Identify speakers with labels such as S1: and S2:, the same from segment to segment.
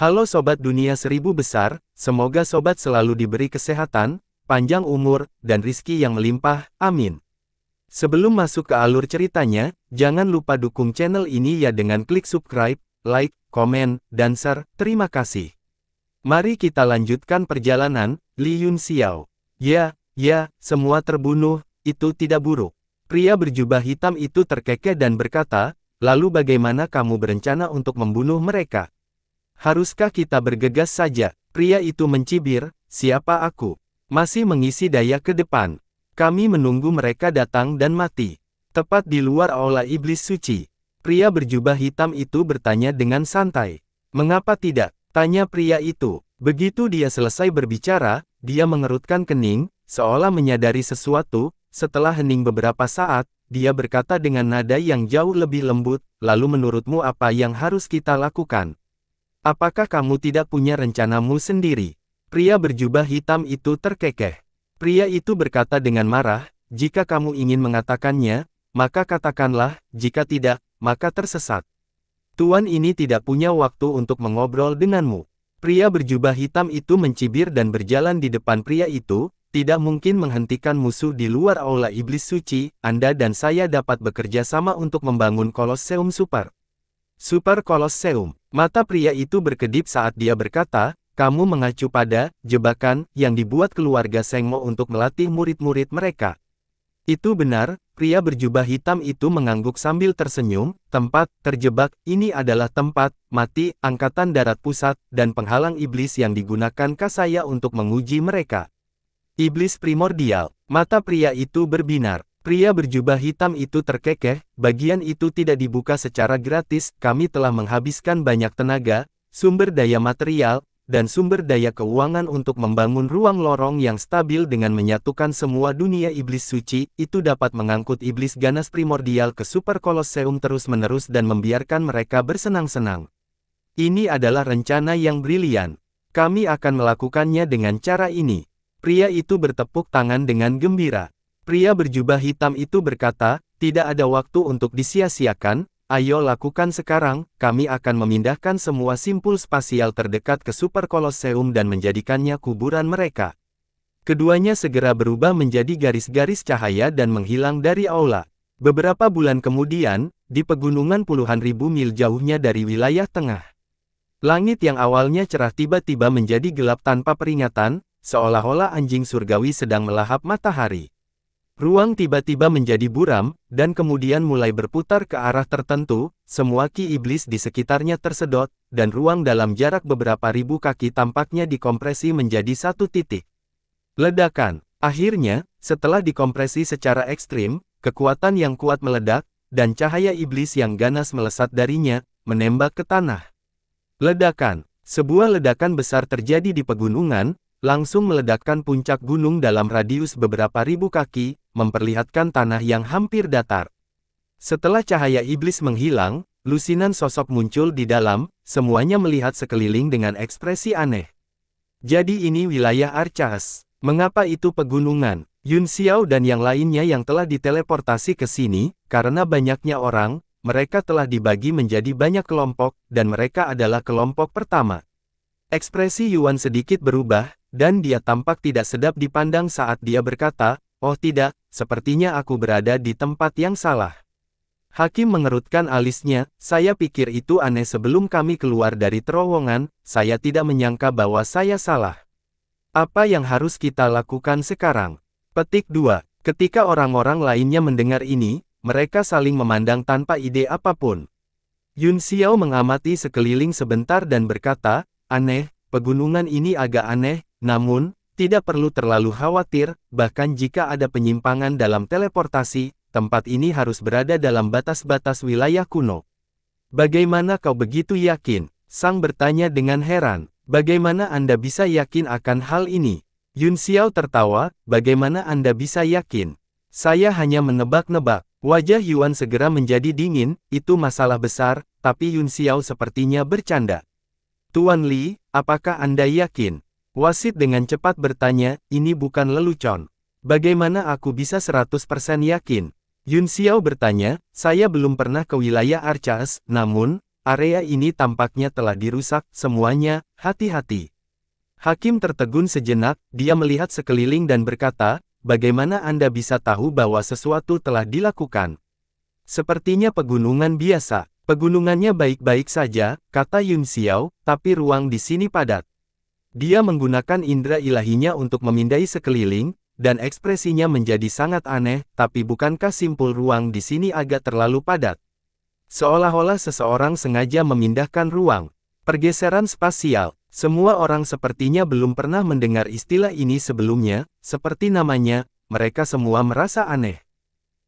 S1: Halo Sobat Dunia Seribu Besar, semoga Sobat selalu diberi kesehatan, panjang umur, dan rizki yang melimpah, amin. Sebelum masuk ke alur ceritanya, jangan lupa dukung channel ini ya dengan klik subscribe, like, komen, dan share, terima kasih. Mari kita lanjutkan perjalanan, Li Yunxiao. Ya, semua terbunuh, itu tidak buruk. Pria berjubah hitam itu terkekeh dan berkata, lalu bagaimana kamu berencana untuk membunuh mereka? Haruskah kita bergegas saja? Pria itu mencibir, siapa aku? Masih mengisi daya ke depan. Kami menunggu mereka datang dan mati. Tepat di luar aula iblis suci. Pria berjubah hitam itu bertanya dengan santai. Mengapa tidak? Tanya pria itu. Begitu dia selesai berbicara, dia mengerutkan kening, seolah menyadari sesuatu. Setelah hening beberapa saat, dia berkata dengan nada yang jauh lebih lembut, lalu menurutmu apa yang harus kita lakukan? Apakah kamu tidak punya rencanamu sendiri? Pria berjubah hitam itu terkekeh. Pria itu berkata dengan marah, jika kamu ingin mengatakannya, maka katakanlah, jika tidak, maka tersesat. Tuan ini tidak punya waktu untuk mengobrol denganmu. Pria berjubah hitam itu mencibir dan berjalan di depan pria itu, tidak mungkin menghentikan musuh di luar aula iblis suci, Anda dan saya dapat bekerja sama untuk membangun Kolosseum Super Kolosseum. Mata pria itu berkedip saat dia berkata, kamu mengacu pada jebakan yang dibuat keluarga Sengmo untuk melatih murid-murid mereka. Itu benar, pria berjubah hitam itu mengangguk sambil tersenyum, tempat terjebak, ini adalah tempat mati Angkatan Darat Pusat, dan penghalang iblis yang digunakan Kasaya untuk menguji mereka. Iblis primordial, mata pria itu berbinar. Pria berjubah hitam itu terkekeh, bagian itu tidak dibuka secara gratis, kami telah menghabiskan banyak tenaga, sumber daya material, dan sumber daya keuangan untuk membangun ruang lorong yang stabil dengan menyatukan semua dunia iblis suci, itu dapat mengangkut iblis ganas primordial ke Super Kolosseum terus-menerus dan membiarkan mereka bersenang-senang. Ini adalah rencana yang brilian. Kami akan melakukannya dengan cara ini. Pria itu bertepuk tangan dengan gembira. Pria berjubah hitam itu berkata, tidak ada waktu untuk disia-siakan, ayo lakukan sekarang, kami akan memindahkan semua simpul spasial terdekat ke Super Kolosseum dan menjadikannya kuburan mereka. Keduanya segera berubah menjadi garis-garis cahaya dan menghilang dari aula. Beberapa bulan kemudian, di pegunungan puluhan ribu mil jauhnya dari wilayah tengah. Langit yang awalnya cerah tiba-tiba menjadi gelap tanpa peringatan, seolah-olah anjing surgawi sedang melahap matahari. Ruang tiba-tiba menjadi buram, dan kemudian mulai berputar ke arah tertentu, semua ki iblis di sekitarnya tersedot, dan ruang dalam jarak beberapa ribu kaki tampaknya dikompresi menjadi satu titik. Ledakan. Akhirnya, setelah dikompresi secara ekstrim, kekuatan yang kuat meledak, dan cahaya iblis yang ganas melesat darinya, menembak ke tanah. Ledakan. Sebuah ledakan besar terjadi di pegunungan, langsung meledakkan puncak gunung dalam radius beberapa ribu kaki, memperlihatkan tanah yang hampir datar. Setelah cahaya iblis menghilang, lusinan sosok muncul di dalam, semuanya melihat sekeliling dengan ekspresi aneh. Jadi ini wilayah Archas. Mengapa itu pegunungan? Yunxiao dan yang lainnya yang telah diteleportasi ke sini, karena banyaknya orang, mereka telah dibagi menjadi banyak kelompok, dan mereka adalah kelompok pertama. Ekspresi Yuan sedikit berubah, dan dia tampak tidak sedap dipandang saat dia berkata, oh tidak, sepertinya aku berada di tempat yang salah. Hakim mengerutkan alisnya, saya pikir itu aneh sebelum kami keluar dari terowongan, saya tidak menyangka bahwa saya salah. Apa yang harus kita lakukan sekarang? Petik 2. Ketika orang-orang lainnya mendengar ini, mereka saling memandang tanpa ide apapun. Yunxiao mengamati sekeliling sebentar dan berkata, aneh, pegunungan ini agak aneh, namun, tidak perlu terlalu khawatir, bahkan jika ada penyimpangan dalam teleportasi, tempat ini harus berada dalam batas-batas wilayah kuno. Bagaimana kau begitu yakin? Sang bertanya dengan heran. Bagaimana Anda bisa yakin akan hal ini? Yunxiao tertawa, bagaimana Anda bisa yakin? Saya hanya menebak-nebak. Wajah Yuan segera menjadi dingin, itu masalah besar, tapi Yunxiao sepertinya bercanda. Tuan Li, apakah Anda yakin? Wasit dengan cepat bertanya, ini bukan lelucon. Bagaimana aku bisa 100% yakin? Yunxiao bertanya, saya belum pernah ke wilayah Archas, namun, area ini tampaknya telah dirusak semuanya, hati-hati. Hakim tertegun sejenak, dia melihat sekeliling dan berkata, bagaimana Anda bisa tahu bahwa sesuatu telah dilakukan? Sepertinya pegunungan biasa. Pegunungannya baik-baik saja, kata Yun Xiao, tapi ruang di sini padat. Dia menggunakan indera ilahinya untuk memindai sekeliling, dan ekspresinya menjadi sangat aneh, tapi bukankah simpul ruang di sini agak terlalu padat? Seolah-olah seseorang sengaja memindahkan ruang. Pergeseran spasial. Semua orang sepertinya belum pernah mendengar istilah ini sebelumnya, seperti namanya, mereka semua merasa aneh.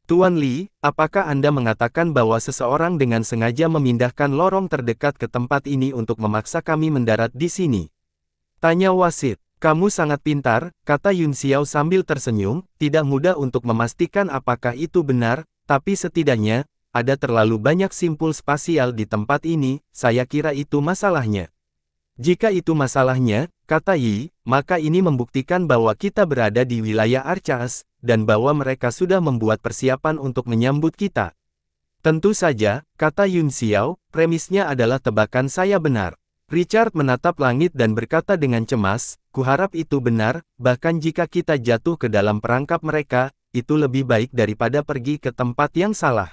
S1: Tuan Li, apakah Anda mengatakan bahwa seseorang dengan sengaja memindahkan lorong terdekat ke tempat ini untuk memaksa kami mendarat di sini? Tanya wasit. Kamu sangat pintar, kata Yun Xiao sambil tersenyum, tidak mudah untuk memastikan apakah itu benar, tapi setidaknya, ada terlalu banyak simpul spasial di tempat ini, saya kira itu masalahnya. Jika itu masalahnya, kata Yi, maka ini membuktikan bahwa kita berada di wilayah Archas, dan bahwa mereka sudah membuat persiapan untuk menyambut kita. Tentu saja, kata Yun Xiao, premisnya adalah tebakan saya benar. Richard menatap langit dan berkata dengan cemas, kuharap itu benar, bahkan jika kita jatuh ke dalam perangkap mereka, itu lebih baik daripada pergi ke tempat yang salah.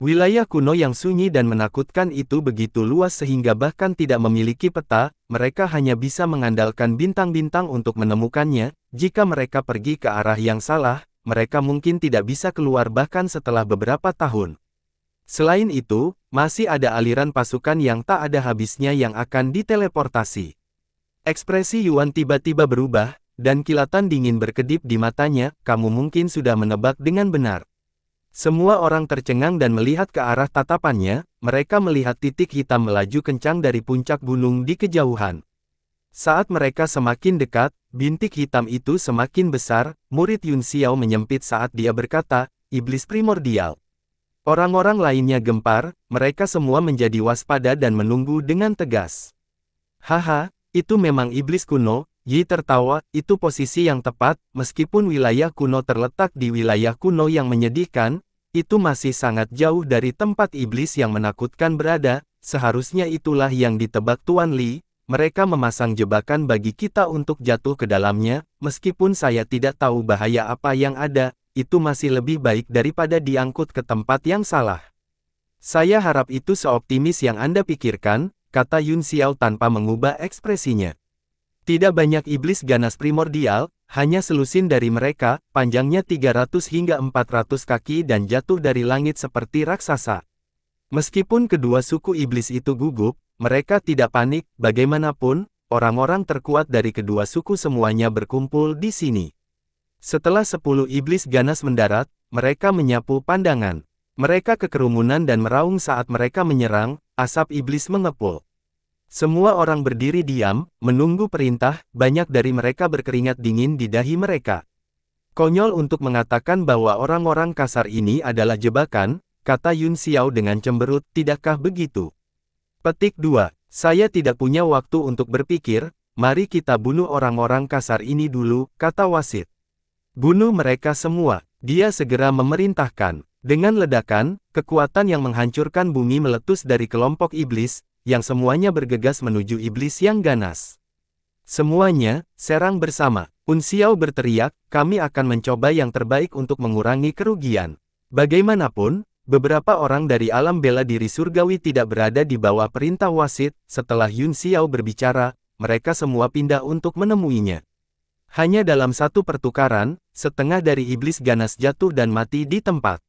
S1: Wilayah kuno yang sunyi dan menakutkan itu begitu luas sehingga bahkan tidak memiliki peta, mereka hanya bisa mengandalkan bintang-bintang untuk menemukannya, jika mereka pergi ke arah yang salah, mereka mungkin tidak bisa keluar bahkan setelah beberapa tahun. Selain itu, masih ada aliran pasukan yang tak ada habisnya yang akan diteleportasi. Ekspresi Yuan tiba-tiba berubah, dan kilatan dingin berkedip di matanya, kamu mungkin sudah menebak dengan benar. Semua orang tercengang dan melihat ke arah tatapannya, mereka melihat titik hitam melaju kencang dari puncak gunung di kejauhan. Saat mereka semakin dekat, bintik hitam itu semakin besar, murid Yun Xiao menyempit saat dia berkata, iblis primordial. Orang-orang lainnya gempar, mereka semua menjadi waspada dan menunggu dengan tegas. Haha, itu memang iblis kuno, Yi tertawa, itu posisi yang tepat, meskipun wilayah kuno terletak di wilayah kuno yang menyedihkan, itu masih sangat jauh dari tempat iblis yang menakutkan berada, seharusnya itulah yang ditebak Tuan Li, mereka memasang jebakan bagi kita untuk jatuh ke dalamnya, meskipun saya tidak tahu bahaya apa yang ada, itu masih lebih baik daripada diangkut ke tempat yang salah. Saya harap itu seoptimis yang Anda pikirkan, kata Yun Xiao tanpa mengubah ekspresinya. Tidak banyak iblis ganas primordial, hanya selusin dari mereka, panjangnya 300 hingga 400 kaki dan jatuh dari langit seperti raksasa. Meskipun kedua suku iblis itu gugup, mereka tidak panik, bagaimanapun, orang-orang terkuat dari kedua suku semuanya berkumpul di sini. Setelah 10 iblis ganas mendarat, mereka menyapu pandangan. Mereka kekerumunan dan meraung saat mereka menyerang, asap iblis mengepul. Semua orang berdiri diam, menunggu perintah, banyak dari mereka berkeringat dingin di dahi mereka. Konyol untuk mengatakan bahwa orang-orang kasar ini adalah jebakan, kata Yun Xiao dengan cemberut, tidakkah begitu? Petik 2. Saya tidak punya waktu untuk berpikir, mari kita bunuh orang-orang kasar ini dulu, kata wasit. Bunuh mereka semua, dia segera memerintahkan. Dengan ledakan, kekuatan yang menghancurkan bumi meletus dari kelompok iblis, yang semuanya bergegas menuju iblis yang ganas. Semuanya, serang bersama. Yun Xiao berteriak, kami akan mencoba yang terbaik untuk mengurangi kerugian. Bagaimanapun, beberapa orang dari alam bela diri surgawi tidak berada di bawah perintah wasit, setelah Yun Xiao berbicara, mereka semua pindah untuk menemuinya. Hanya dalam satu pertukaran, setengah dari iblis ganas jatuh dan mati di tempat.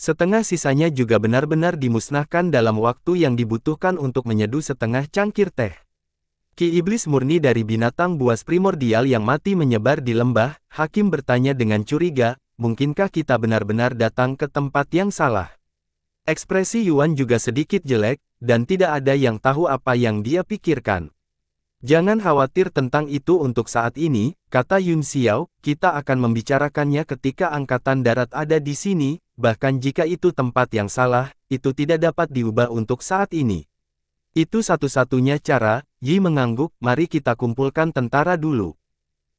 S1: Setengah sisanya juga benar-benar dimusnahkan dalam waktu yang dibutuhkan untuk menyeduh setengah cangkir teh. Ki iblis murni dari binatang buas primordial yang mati menyebar di lembah, hakim bertanya dengan curiga, mungkinkah kita benar-benar datang ke tempat yang salah? Ekspresi Yuan juga sedikit jelek, dan tidak ada yang tahu apa yang dia pikirkan. Jangan khawatir tentang itu untuk saat ini, kata Yun Xiao, kita akan membicarakannya ketika angkatan darat ada di sini, bahkan jika itu tempat yang salah, itu tidak dapat diubah untuk saat ini. Itu satu-satunya cara, Yi mengangguk, mari kita kumpulkan tentara dulu.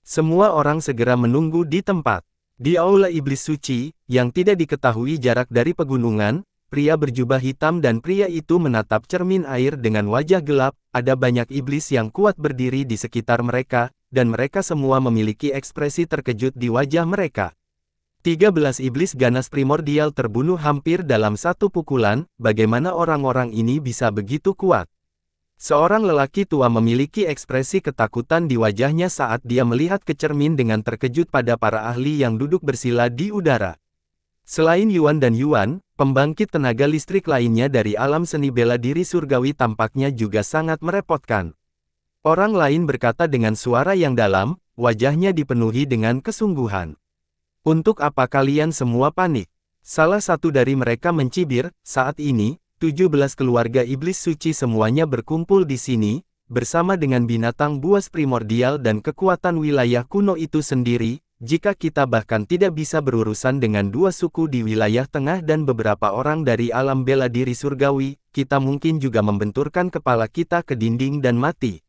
S1: Semua orang segera menunggu di tempat. Di aula iblis suci, yang tidak diketahui jarak dari pegunungan, pria berjubah hitam dan pria itu menatap cermin air dengan wajah gelap. Ada banyak iblis yang kuat berdiri di sekitar mereka, dan mereka semua memiliki ekspresi terkejut di wajah mereka. 13 iblis ganas primordial terbunuh hampir dalam satu pukulan. Bagaimana orang-orang ini bisa begitu kuat? Seorang lelaki tua memiliki ekspresi ketakutan di wajahnya saat dia melihat ke cermin dengan terkejut pada para ahli yang duduk bersila di udara. Selain Yuan dan Yuan, pembangkit tenaga listrik lainnya dari alam seni bela diri surgawi tampaknya juga sangat merepotkan. Orang lain berkata dengan suara yang dalam, wajahnya dipenuhi dengan kesungguhan. Untuk apa kalian semua panik? Salah satu dari mereka mencibir, saat ini, 17 keluarga iblis suci semuanya berkumpul di sini, bersama dengan binatang buas primordial dan kekuatan wilayah kuno itu sendiri. Jika kita bahkan tidak bisa berurusan dengan dua suku di wilayah tengah dan beberapa orang dari alam bela diri surgawi, kita mungkin juga membenturkan kepala kita ke dinding dan mati.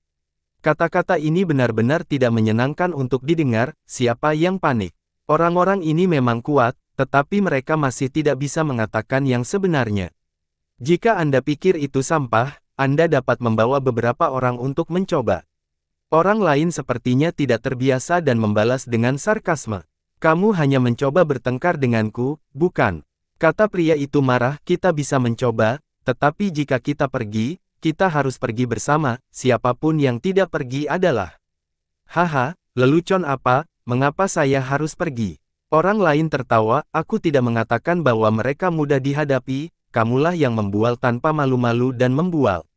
S1: Kata-kata ini benar-benar tidak menyenangkan untuk didengar. Siapa yang panik? Orang-orang ini memang kuat, tetapi mereka masih tidak bisa mengatakan yang sebenarnya. Jika Anda pikir itu sampah, Anda dapat membawa beberapa orang untuk mencoba. Orang lain sepertinya tidak terbiasa dan membalas dengan sarkasme. Kamu hanya mencoba bertengkar denganku, bukan? Kata pria itu marah. Kita bisa mencoba, tetapi jika kita pergi, kita harus pergi bersama. Siapapun yang tidak pergi adalah... Haha, lelucon apa? Mengapa saya harus pergi? Orang lain tertawa. Aku tidak mengatakan bahwa mereka mudah dihadapi. Kamulah yang membual tanpa malu-malu dan membual.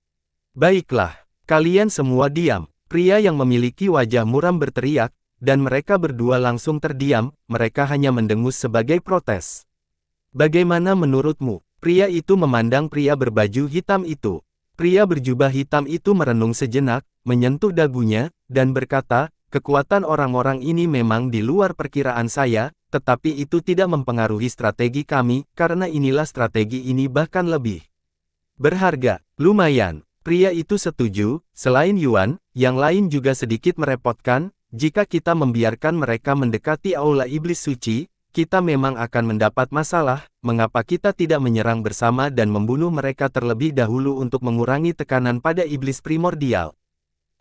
S1: Baiklah, kalian semua diam. Pria yang memiliki wajah muram berteriak, dan mereka berdua langsung terdiam. Mereka hanya mendengus sebagai protes. Bagaimana menurutmu? Pria itu memandang pria berbaju hitam itu. Pria berjubah hitam itu merenung sejenak, menyentuh dagunya, dan berkata, kekuatan orang-orang ini memang di luar perkiraan saya, tetapi itu tidak mempengaruhi strategi kami, karena inilah strategi ini bahkan lebih berharga. Lumayan. Pria itu setuju. Selain Yuan, yang lain juga sedikit merepotkan. Jika kita membiarkan mereka mendekati aula iblis suci, kita memang akan mendapat masalah. Mengapa kita tidak menyerang bersama dan membunuh mereka terlebih dahulu untuk mengurangi tekanan pada iblis primordial?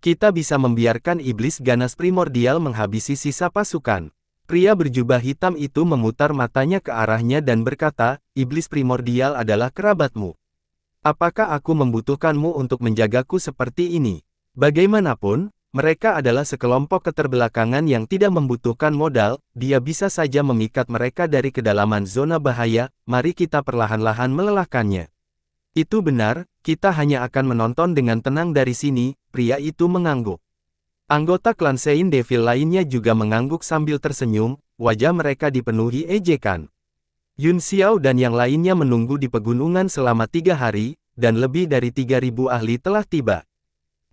S1: Kita bisa membiarkan iblis ganas primordial menghabisi sisa pasukan. Pria berjubah hitam itu memutar matanya ke arahnya dan berkata, iblis primordial adalah kerabatmu. Apakah aku membutuhkanmu untuk menjagaku seperti ini? Bagaimanapun, mereka adalah sekelompok keterbelakangan yang tidak membutuhkan modal. Dia bisa saja memikat mereka dari kedalaman zona bahaya. Mari kita perlahan-lahan melelahkannya. Itu benar, kita hanya akan menonton dengan tenang dari sini. Pria itu mengangguk. Anggota klan Sein Devil lainnya juga mengangguk sambil tersenyum. Wajah mereka dipenuhi ejekan. Yun Xiao dan yang lainnya menunggu di pegunungan selama 3 hari, dan lebih dari 3.000 ahli telah tiba.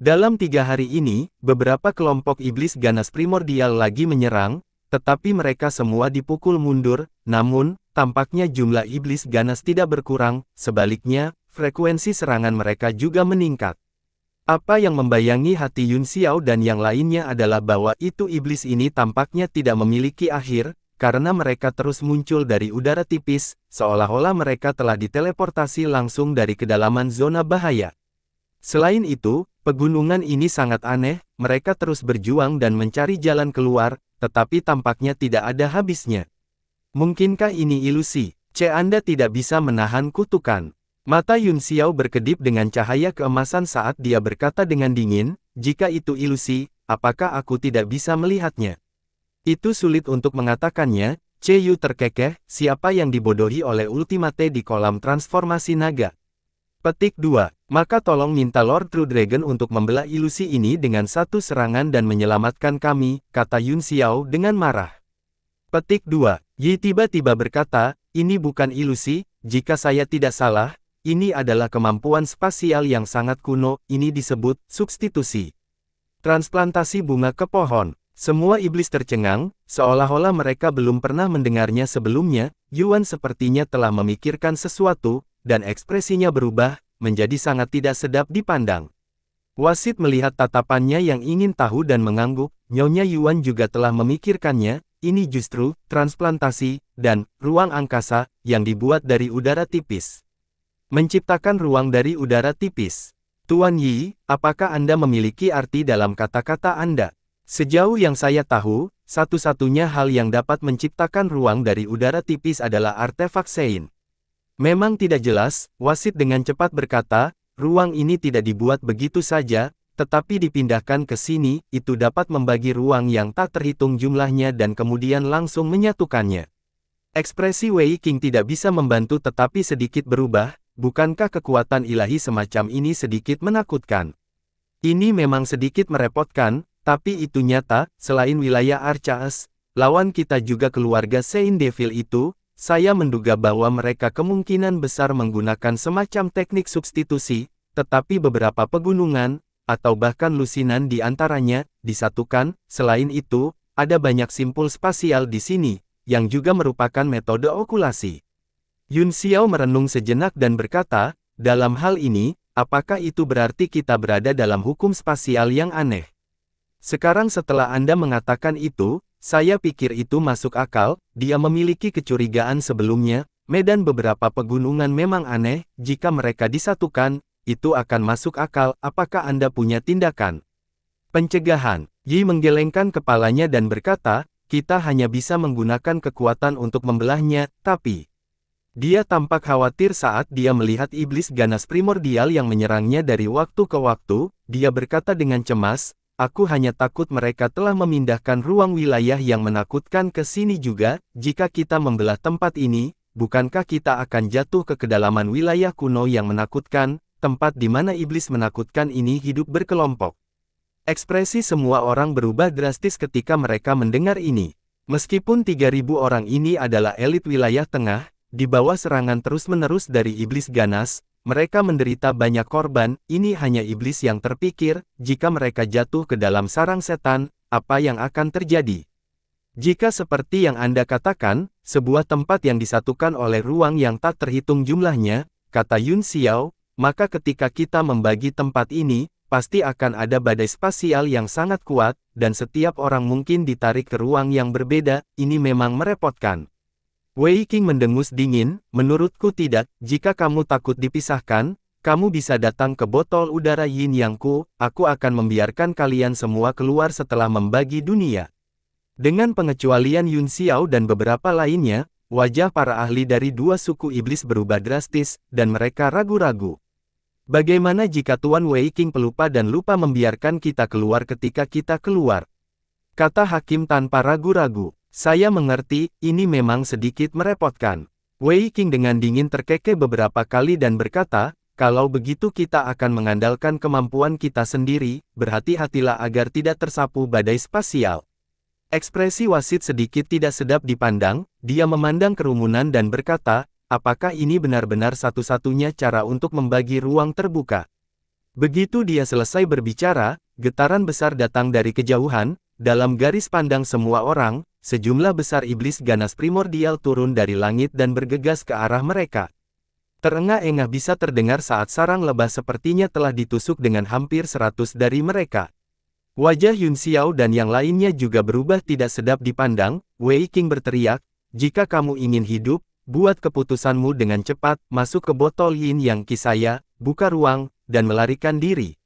S1: Dalam 3 hari ini, beberapa kelompok iblis ganas primordial lagi menyerang, tetapi mereka semua dipukul mundur. Namun, tampaknya jumlah iblis ganas tidak berkurang, sebaliknya, frekuensi serangan mereka juga meningkat. Apa yang membayangi hati Yun Xiao dan yang lainnya adalah bahwa itu iblis ini tampaknya tidak memiliki akhir, karena mereka terus muncul dari udara tipis, seolah-olah mereka telah diteleportasi langsung dari kedalaman zona bahaya. Selain itu, pegunungan ini sangat aneh. Mereka terus berjuang dan mencari jalan keluar, tetapi tampaknya tidak ada habisnya. Mungkinkah ini ilusi? Anda tidak bisa menahan kutukan. Mata Yun Xiao berkedip dengan cahaya keemasan saat dia berkata dengan dingin, jika itu ilusi, apakah aku tidak bisa melihatnya? Itu sulit untuk mengatakannya. Yu terkekeh, siapa yang dibodohi oleh Ultimate di kolam transformasi naga? Petik 2. Maka tolong minta Lord True Dragon untuk membelah ilusi ini dengan satu serangan dan menyelamatkan kami, kata Yun Xiao dengan marah. Petik 2. Yi tiba-tiba berkata, ini bukan ilusi, jika saya tidak salah, ini adalah kemampuan spasial yang sangat kuno, ini disebut substitusi. Transplantasi bunga ke pohon. Semua iblis tercengang, seolah-olah mereka belum pernah mendengarnya sebelumnya. Yuan sepertinya telah memikirkan sesuatu, dan ekspresinya berubah, menjadi sangat tidak sedap dipandang. Wasit melihat tatapannya yang ingin tahu dan mengangguk. Nyonya Yuan juga telah memikirkannya, ini justru transplantasi, dan ruang angkasa, yang dibuat dari udara tipis. Menciptakan ruang dari udara tipis. Tuan Yi, apakah Anda memiliki arti dalam kata-kata Anda? Sejauh yang saya tahu, satu-satunya hal yang dapat menciptakan ruang dari udara tipis adalah artefak Sein. Memang tidak jelas, wasit dengan cepat berkata, ruang ini tidak dibuat begitu saja, tetapi dipindahkan ke sini, itu dapat membagi ruang yang tak terhitung jumlahnya dan kemudian langsung menyatukannya. Ekspresi Wei Qing tidak bisa membantu tetapi sedikit berubah. Bukankah kekuatan ilahi semacam ini sedikit menakutkan? Ini memang sedikit merepotkan, tapi itu nyata. Selain wilayah Archaeus, lawan kita juga keluarga Saint Devil itu. Saya menduga bahwa mereka kemungkinan besar menggunakan semacam teknik substitusi, tetapi beberapa pegunungan, atau bahkan lusinan di antaranya, disatukan. Selain itu, ada banyak simpul spasial di sini, yang juga merupakan metode okulasi. Yun Xiao merenung sejenak dan berkata, dalam hal ini, apakah itu berarti kita berada dalam hukum spasial yang aneh? Sekarang setelah Anda mengatakan itu, saya pikir itu masuk akal. Dia memiliki kecurigaan sebelumnya, medan beberapa pegunungan memang aneh, jika mereka disatukan, itu akan masuk akal. Apakah Anda punya tindakan pencegahan? Yi menggelengkan kepalanya dan berkata, kita hanya bisa menggunakan kekuatan untuk membelahnya, tapi dia tampak khawatir saat dia melihat iblis ganas primordial yang menyerangnya dari waktu ke waktu. Dia berkata dengan cemas, aku hanya takut mereka telah memindahkan ruang wilayah yang menakutkan ke sini juga. Jika kita membelah tempat ini, bukankah kita akan jatuh ke kedalaman wilayah kuno yang menakutkan, tempat di mana iblis menakutkan ini hidup berkelompok. Ekspresi semua orang berubah drastis ketika mereka mendengar ini. Meskipun 3.000 orang ini adalah elit wilayah tengah, di bawah serangan terus-menerus dari iblis ganas, mereka menderita banyak korban. Ini hanya iblis yang terpikir, jika mereka jatuh ke dalam sarang setan, apa yang akan terjadi? Jika seperti yang Anda katakan, sebuah tempat yang disatukan oleh ruang yang tak terhitung jumlahnya, kata Yun Xiao, maka ketika kita membagi tempat ini, pasti akan ada badai spasial yang sangat kuat, dan setiap orang mungkin ditarik ke ruang yang berbeda. Ini memang merepotkan. Wei Qing mendengus dingin, menurutku tidak. Jika kamu takut dipisahkan, kamu bisa datang ke botol udara Yin Yang-ku, aku akan membiarkan kalian semua keluar setelah membagi dunia. Dengan pengecualian Yun Xiao dan beberapa lainnya, wajah para ahli dari dua suku iblis berubah drastis, dan mereka ragu-ragu. Bagaimana jika Tuan Wei Qing pelupa dan lupa membiarkan kita keluar ketika kita keluar? Kata hakim tanpa ragu-ragu. Saya mengerti, ini memang sedikit merepotkan. Wei Qing dengan dingin terkekeh beberapa kali dan berkata, kalau begitu kita akan mengandalkan kemampuan kita sendiri, berhati-hatilah agar tidak tersapu badai spasial. Ekspresi wasit sedikit tidak sedap dipandang, dia memandang kerumunan dan berkata, apakah ini benar-benar satu-satunya cara untuk membagi ruang terbuka? Begitu dia selesai berbicara, getaran besar datang dari kejauhan, dalam garis pandang semua orang, sejumlah besar iblis ganas primordial turun dari langit dan bergegas ke arah mereka. Terengah-engah bisa terdengar saat sarang lebah sepertinya telah ditusuk dengan hampir 100 dari mereka. Wajah Yun Xiao dan yang lainnya juga berubah tidak sedap dipandang. Wei Qing berteriak, jika kamu ingin hidup, buat keputusanmu dengan cepat, masuk ke botol Yin Yang Qi saya, buka ruang, dan melarikan diri.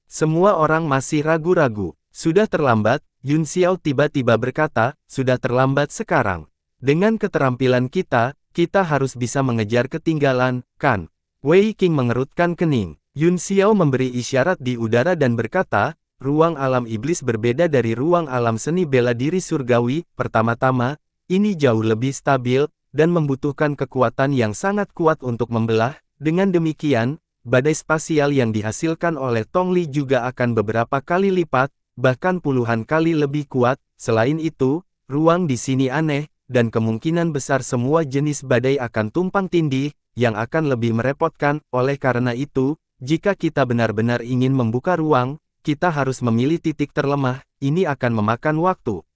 S1: Semua orang masih ragu-ragu. Sudah terlambat, Yun Xiao tiba-tiba berkata, sudah terlambat sekarang. Dengan keterampilan kita, kita harus bisa mengejar ketinggalan, kan? Wei Qing mengerutkan kening. Yun Xiao memberi isyarat di udara dan berkata, ruang alam iblis berbeda dari ruang alam seni bela diri surgawi. Pertama-tama, ini jauh lebih stabil, dan membutuhkan kekuatan yang sangat kuat untuk membelah. Dengan demikian, badai spasial yang dihasilkan oleh Tong Li juga akan beberapa kali lipat, bahkan puluhan kali lebih kuat. Selain itu, ruang di sini aneh, dan kemungkinan besar semua jenis badai akan tumpang tindih, yang akan lebih merepotkan. Oleh karena itu, jika kita benar-benar ingin membuka ruang, kita harus memilih titik terlemah. Ini akan memakan waktu.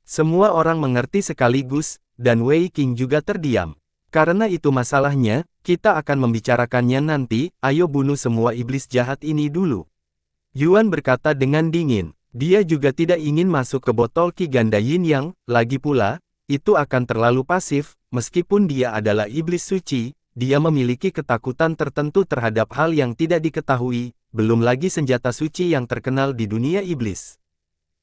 S1: Semua orang mengerti sekaligus, dan Wei Qing juga terdiam. Karena itu masalahnya, kita akan membicarakannya nanti. Ayo bunuh semua iblis jahat ini dulu. Yuan berkata dengan dingin. Dia juga tidak ingin masuk ke botol Qi ganda Yin Yang. Lagi pula, itu akan terlalu pasif. Meskipun dia adalah iblis suci, dia memiliki ketakutan tertentu terhadap hal yang tidak diketahui, belum lagi senjata suci yang terkenal di dunia iblis.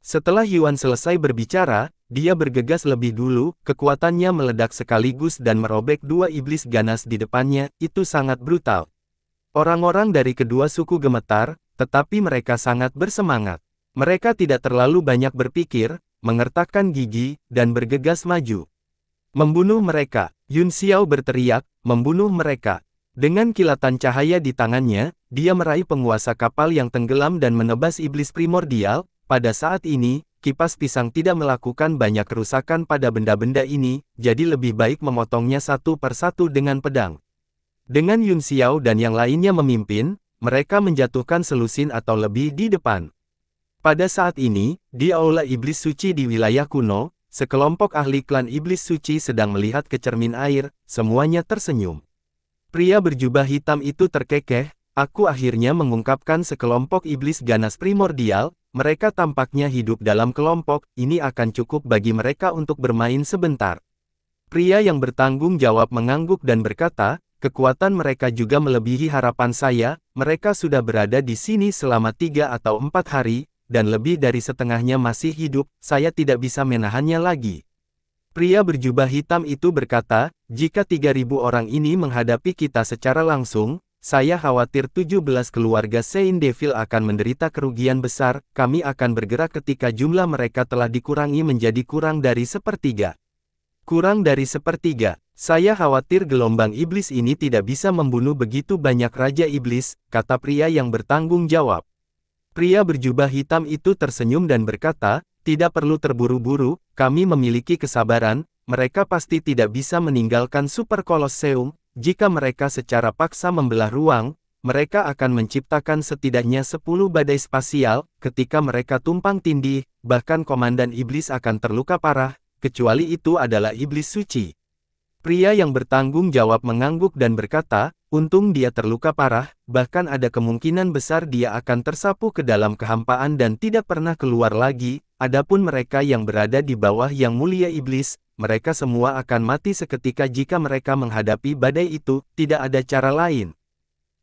S1: Setelah Yuan selesai berbicara, dia bergegas lebih dulu, kekuatannya meledak sekaligus dan merobek dua iblis ganas di depannya, itu sangat brutal. Orang-orang dari kedua suku gemetar, tetapi mereka sangat bersemangat. Mereka tidak terlalu banyak berpikir, mengertakkan gigi, dan bergegas maju. Membunuh mereka, Yun Xiao berteriak, membunuh mereka. Dengan kilatan cahaya di tangannya, dia meraih penguasa kapal yang tenggelam dan menebas iblis primordial. Pada saat ini, kipas pisang tidak melakukan banyak kerusakan pada benda-benda ini, jadi lebih baik memotongnya satu persatu dengan pedang. Dengan Yun Xiao dan yang lainnya memimpin, mereka menjatuhkan selusin atau lebih di depan. Pada saat ini, di Aula Iblis Suci di wilayah kuno, sekelompok ahli klan Iblis Suci sedang melihat ke cermin air, semuanya tersenyum. Pria berjubah hitam itu terkekeh, aku akhirnya mengungkapkan sekelompok iblis ganas primordial. Mereka tampaknya hidup dalam kelompok, ini akan cukup bagi mereka untuk bermain sebentar. Pria yang bertanggung jawab mengangguk dan berkata, kekuatan mereka juga melebihi harapan saya, mereka sudah berada di sini selama 3 atau 4 hari, dan lebih dari setengahnya masih hidup, saya tidak bisa menahannya lagi. Pria berjubah hitam itu berkata, jika 3.000 orang ini menghadapi kita secara langsung, saya khawatir 17 keluarga Saint Devil akan menderita kerugian besar, kami akan bergerak ketika jumlah mereka telah dikurangi menjadi kurang dari sepertiga. Kurang dari sepertiga, saya khawatir gelombang iblis ini tidak bisa membunuh begitu banyak raja iblis, kata pria yang bertanggung jawab. Pria berjubah hitam itu tersenyum dan berkata, tidak perlu terburu-buru, kami memiliki kesabaran, mereka pasti tidak bisa meninggalkan Super Colosseum. Jika mereka secara paksa membelah ruang, mereka akan menciptakan setidaknya 10 badai spasial, ketika mereka tumpang tindih, bahkan komandan iblis akan terluka parah, kecuali itu adalah iblis suci. Pria yang bertanggung jawab mengangguk dan berkata, untung dia terluka parah, bahkan ada kemungkinan besar dia akan tersapu ke dalam kehampaan dan tidak pernah keluar lagi, adapun mereka yang berada di bawah yang mulia iblis, mereka semua akan mati seketika jika mereka menghadapi badai itu, tidak ada cara lain.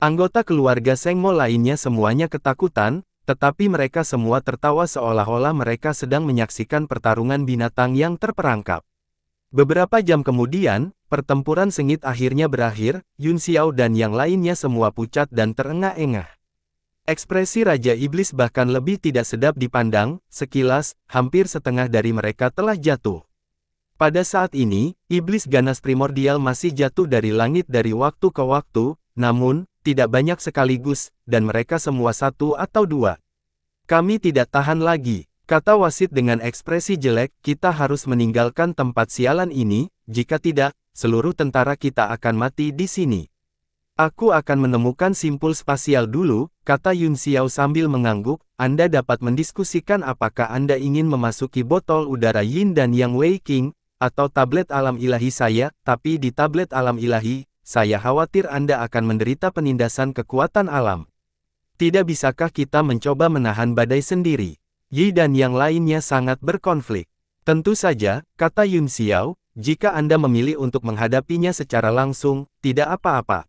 S1: Anggota keluarga Seng Mo lainnya semuanya ketakutan, tetapi mereka semua tertawa seolah-olah mereka sedang menyaksikan pertarungan binatang yang terperangkap. Beberapa jam kemudian, pertempuran sengit akhirnya berakhir, Yun Xiao dan yang lainnya semua pucat dan terengah-engah. Ekspresi Raja Iblis bahkan lebih tidak sedap dipandang, sekilas, hampir setengah dari mereka telah jatuh. Pada saat ini, iblis ganas primordial masih jatuh dari langit dari waktu ke waktu, namun, tidak banyak sekaligus, dan mereka semua satu atau dua. Kami tidak tahan lagi, kata wasit dengan ekspresi jelek, kita harus meninggalkan tempat sialan ini, jika tidak, seluruh tentara kita akan mati di sini. Aku akan menemukan simpul spasial dulu, kata Yun Xiao sambil mengangguk, Anda dapat mendiskusikan apakah Anda ingin memasuki botol udara Yin dan Yang Wei King, atau tablet alam ilahi saya, tapi di tablet alam ilahi, saya khawatir Anda akan menderita penindasan kekuatan alam. Tidak bisakah kita mencoba menahan badai sendiri? Yi dan yang lainnya sangat berkonflik. Tentu saja, kata Yun Xiao, jika Anda memilih untuk menghadapinya secara langsung, tidak apa-apa.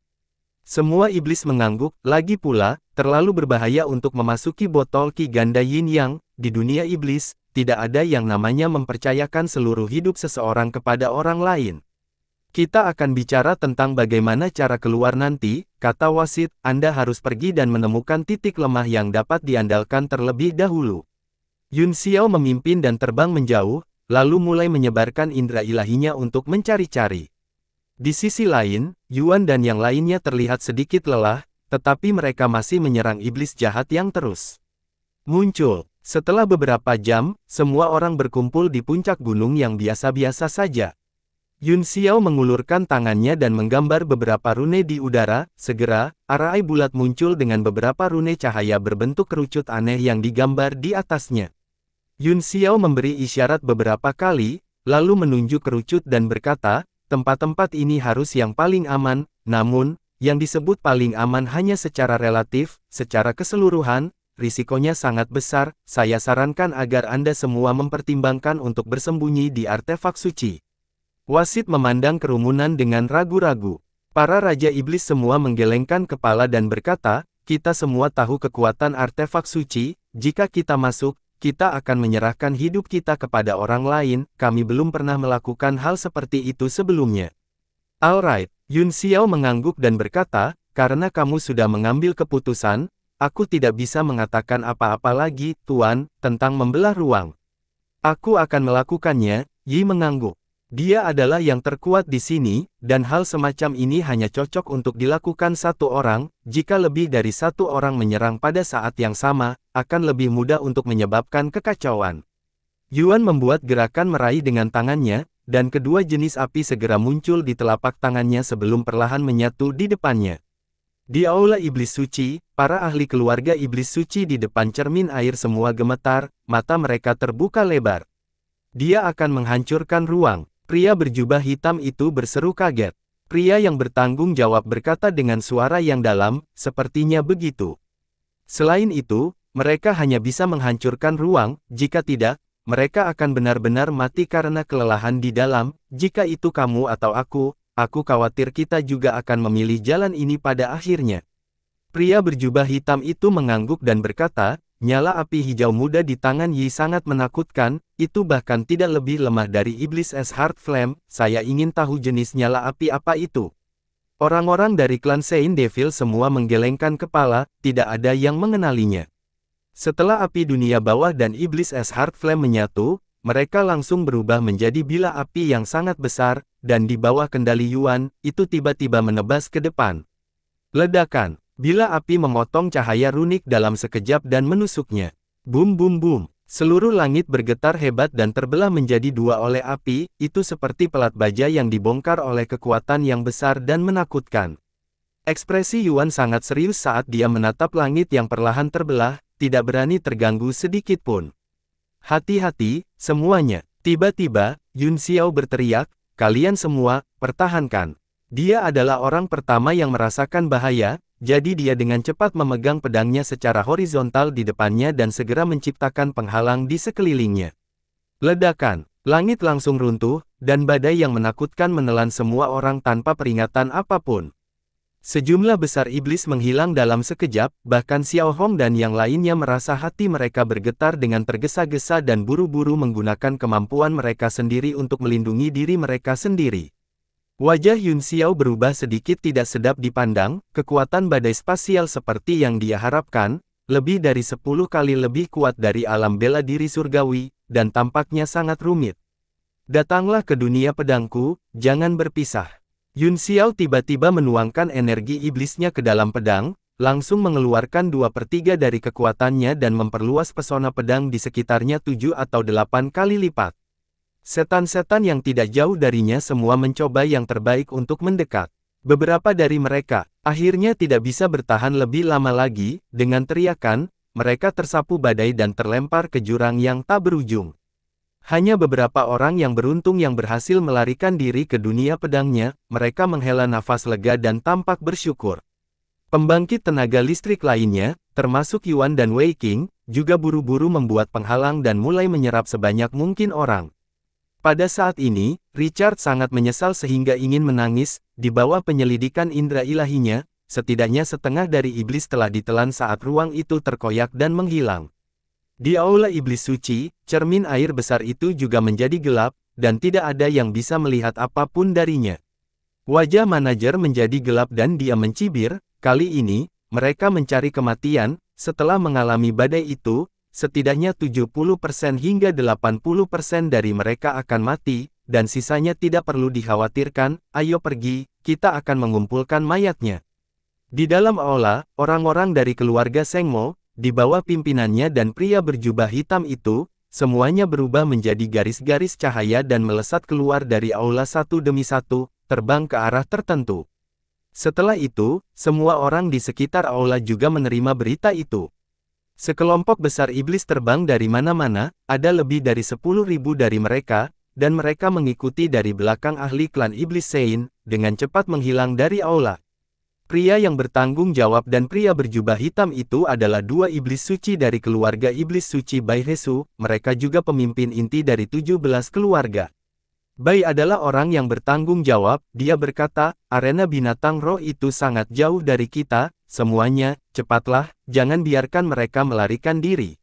S1: Semua iblis mengangguk, lagi pula, terlalu berbahaya untuk memasuki botol Ki Ganda Yin Yang, di dunia iblis, tidak ada yang namanya mempercayakan seluruh hidup seseorang kepada orang lain. Kita akan bicara tentang bagaimana cara keluar nanti, kata wasit, Anda harus pergi dan menemukan titik lemah yang dapat diandalkan terlebih dahulu. Yun Xiao memimpin dan terbang menjauh, lalu mulai menyebarkan indera ilahinya untuk mencari-cari. Di sisi lain, Yuan dan yang lainnya terlihat sedikit lelah, tetapi mereka masih menyerang iblis jahat yang terus muncul. Setelah beberapa jam, semua orang berkumpul di puncak gunung yang biasa-biasa saja. Yun Xiao mengulurkan tangannya dan menggambar beberapa rune di udara, segera, arai bulat muncul dengan beberapa rune cahaya berbentuk kerucut aneh yang digambar di atasnya. Yun Xiao memberi isyarat beberapa kali, lalu menunjuk kerucut dan berkata, tempat-tempat ini harus yang paling aman, namun, yang disebut paling aman hanya secara relatif, secara keseluruhan, risikonya sangat besar, saya sarankan agar Anda semua mempertimbangkan untuk bersembunyi di artefak suci. Wasit memandang kerumunan dengan ragu-ragu. Para Raja Iblis semua menggelengkan kepala dan berkata, kita semua tahu kekuatan artefak suci, jika kita masuk, kita akan menyerahkan hidup kita kepada orang lain, kami belum pernah melakukan hal seperti itu sebelumnya. Alright, Yun Xiao mengangguk dan berkata, karena kamu sudah mengambil keputusan, aku tidak bisa mengatakan apa-apa lagi, Tuan, tentang membelah ruang. Aku akan melakukannya, Yi mengangguk. Dia adalah yang terkuat di sini, dan hal semacam ini hanya cocok untuk dilakukan satu orang, jika lebih dari satu orang menyerang pada saat yang sama, akan lebih mudah untuk menyebabkan kekacauan. Yuan membuat gerakan meraih dengan tangannya, dan kedua jenis api segera muncul di telapak tangannya sebelum perlahan menyatu di depannya. Di Aula Iblis Suci, para ahli keluarga Iblis Suci di depan cermin air semua gemetar, mata mereka terbuka lebar. Dia akan menghancurkan ruang. Pria berjubah hitam itu berseru kaget. Pria yang bertanggung jawab berkata dengan suara yang dalam, sepertinya begitu. Selain itu, mereka hanya bisa menghancurkan ruang, jika tidak, mereka akan benar-benar mati karena kelelahan di dalam, jika itu kamu atau aku khawatir kita juga akan memilih jalan ini pada akhirnya. Pria berjubah hitam itu mengangguk dan berkata, nyala api hijau muda di tangan Yi sangat menakutkan, itu bahkan tidak lebih lemah dari Iblis Es Heart Flame, saya ingin tahu jenis nyala api apa itu. Orang-orang dari klan Saint Devil semua menggelengkan kepala, tidak ada yang mengenalinya. Setelah api dunia bawah dan Iblis Es Heart Flame menyatu, mereka langsung berubah menjadi bila api yang sangat besar, dan di bawah kendali Yuan, itu tiba-tiba menebas ke depan. Ledakan. Bila api memotong cahaya runik dalam sekejap dan menusuknya. Bum bum bum. Seluruh langit bergetar hebat dan terbelah menjadi dua oleh api, itu seperti pelat baja yang dibongkar oleh kekuatan yang besar dan menakutkan. Ekspresi Yuan sangat serius saat dia menatap langit yang perlahan terbelah, tidak berani terganggu sedikit pun. Hati-hati, semuanya. Tiba-tiba, Yun Xiao berteriak, kalian semua, pertahankan. Dia adalah orang pertama yang merasakan bahaya, jadi dia dengan cepat memegang pedangnya secara horizontal di depannya dan segera menciptakan penghalang di sekelilingnya. Ledakan, langit langsung runtuh, dan badai yang menakutkan menelan semua orang tanpa peringatan apapun. Sejumlah besar iblis menghilang dalam sekejap, bahkan Xiao Hong dan yang lainnya merasa hati mereka bergetar dengan tergesa-gesa dan buru-buru menggunakan kemampuan mereka sendiri untuk melindungi diri mereka sendiri. Wajah Yun Xiao berubah sedikit tidak sedap dipandang, kekuatan badai spasial seperti yang dia harapkan, lebih dari 10 kali lebih kuat dari alam bela diri surgawi, dan tampaknya sangat rumit. Datanglah ke dunia pedangku, jangan berpisah. Yun Xiao tiba-tiba menuangkan energi iblisnya ke dalam pedang, langsung mengeluarkan 2/3 dari kekuatannya dan memperluas pesona pedang di sekitarnya 7 atau 8 kali lipat. Setan-setan yang tidak jauh darinya semua mencoba yang terbaik untuk mendekat. Beberapa dari mereka, akhirnya tidak bisa bertahan lebih lama lagi, dengan teriakan, mereka tersapu badai dan terlempar ke jurang yang tak berujung. Hanya beberapa orang yang beruntung yang berhasil melarikan diri ke dunia pedangnya, mereka menghela nafas lega dan tampak bersyukur. Pembangkit tenaga listrik lainnya, termasuk Yuan dan Wei Qing, juga buru-buru membuat penghalang dan mulai menyerap sebanyak mungkin orang. Pada saat ini, Richard sangat menyesal sehingga ingin menangis, di bawah penyelidikan indera ilahinya, setidaknya setengah dari iblis telah ditelan saat ruang itu terkoyak dan menghilang. Di Aula Iblis Suci, cermin air besar itu juga menjadi gelap, dan tidak ada yang bisa melihat apapun darinya. Wajah manajer menjadi gelap dan dia mencibir, kali ini, mereka mencari kematian, setelah mengalami badai itu, setidaknya 70% hingga 80% dari mereka akan mati, dan sisanya tidak perlu dikhawatirkan, ayo pergi, kita akan mengumpulkan mayatnya. Di dalam aula, orang-orang dari keluarga Sengmo, di bawah pimpinannya dan pria berjubah hitam itu, semuanya berubah menjadi garis-garis cahaya dan melesat keluar dari aula satu demi satu, terbang ke arah tertentu. Setelah itu, semua orang di sekitar aula juga menerima berita itu. Sekelompok besar iblis terbang dari mana-mana, ada lebih dari 10.000 dari mereka, dan mereka mengikuti dari belakang ahli klan iblis Sein, dengan cepat menghilang dari aula. Pria yang bertanggung jawab dan pria berjubah hitam itu adalah dua iblis suci dari keluarga iblis suci Baihesu, mereka juga pemimpin inti dari 17 keluarga. Bai adalah orang yang bertanggung jawab, dia berkata, arena binatang roh itu sangat jauh dari kita, semuanya, cepatlah, jangan biarkan mereka melarikan diri.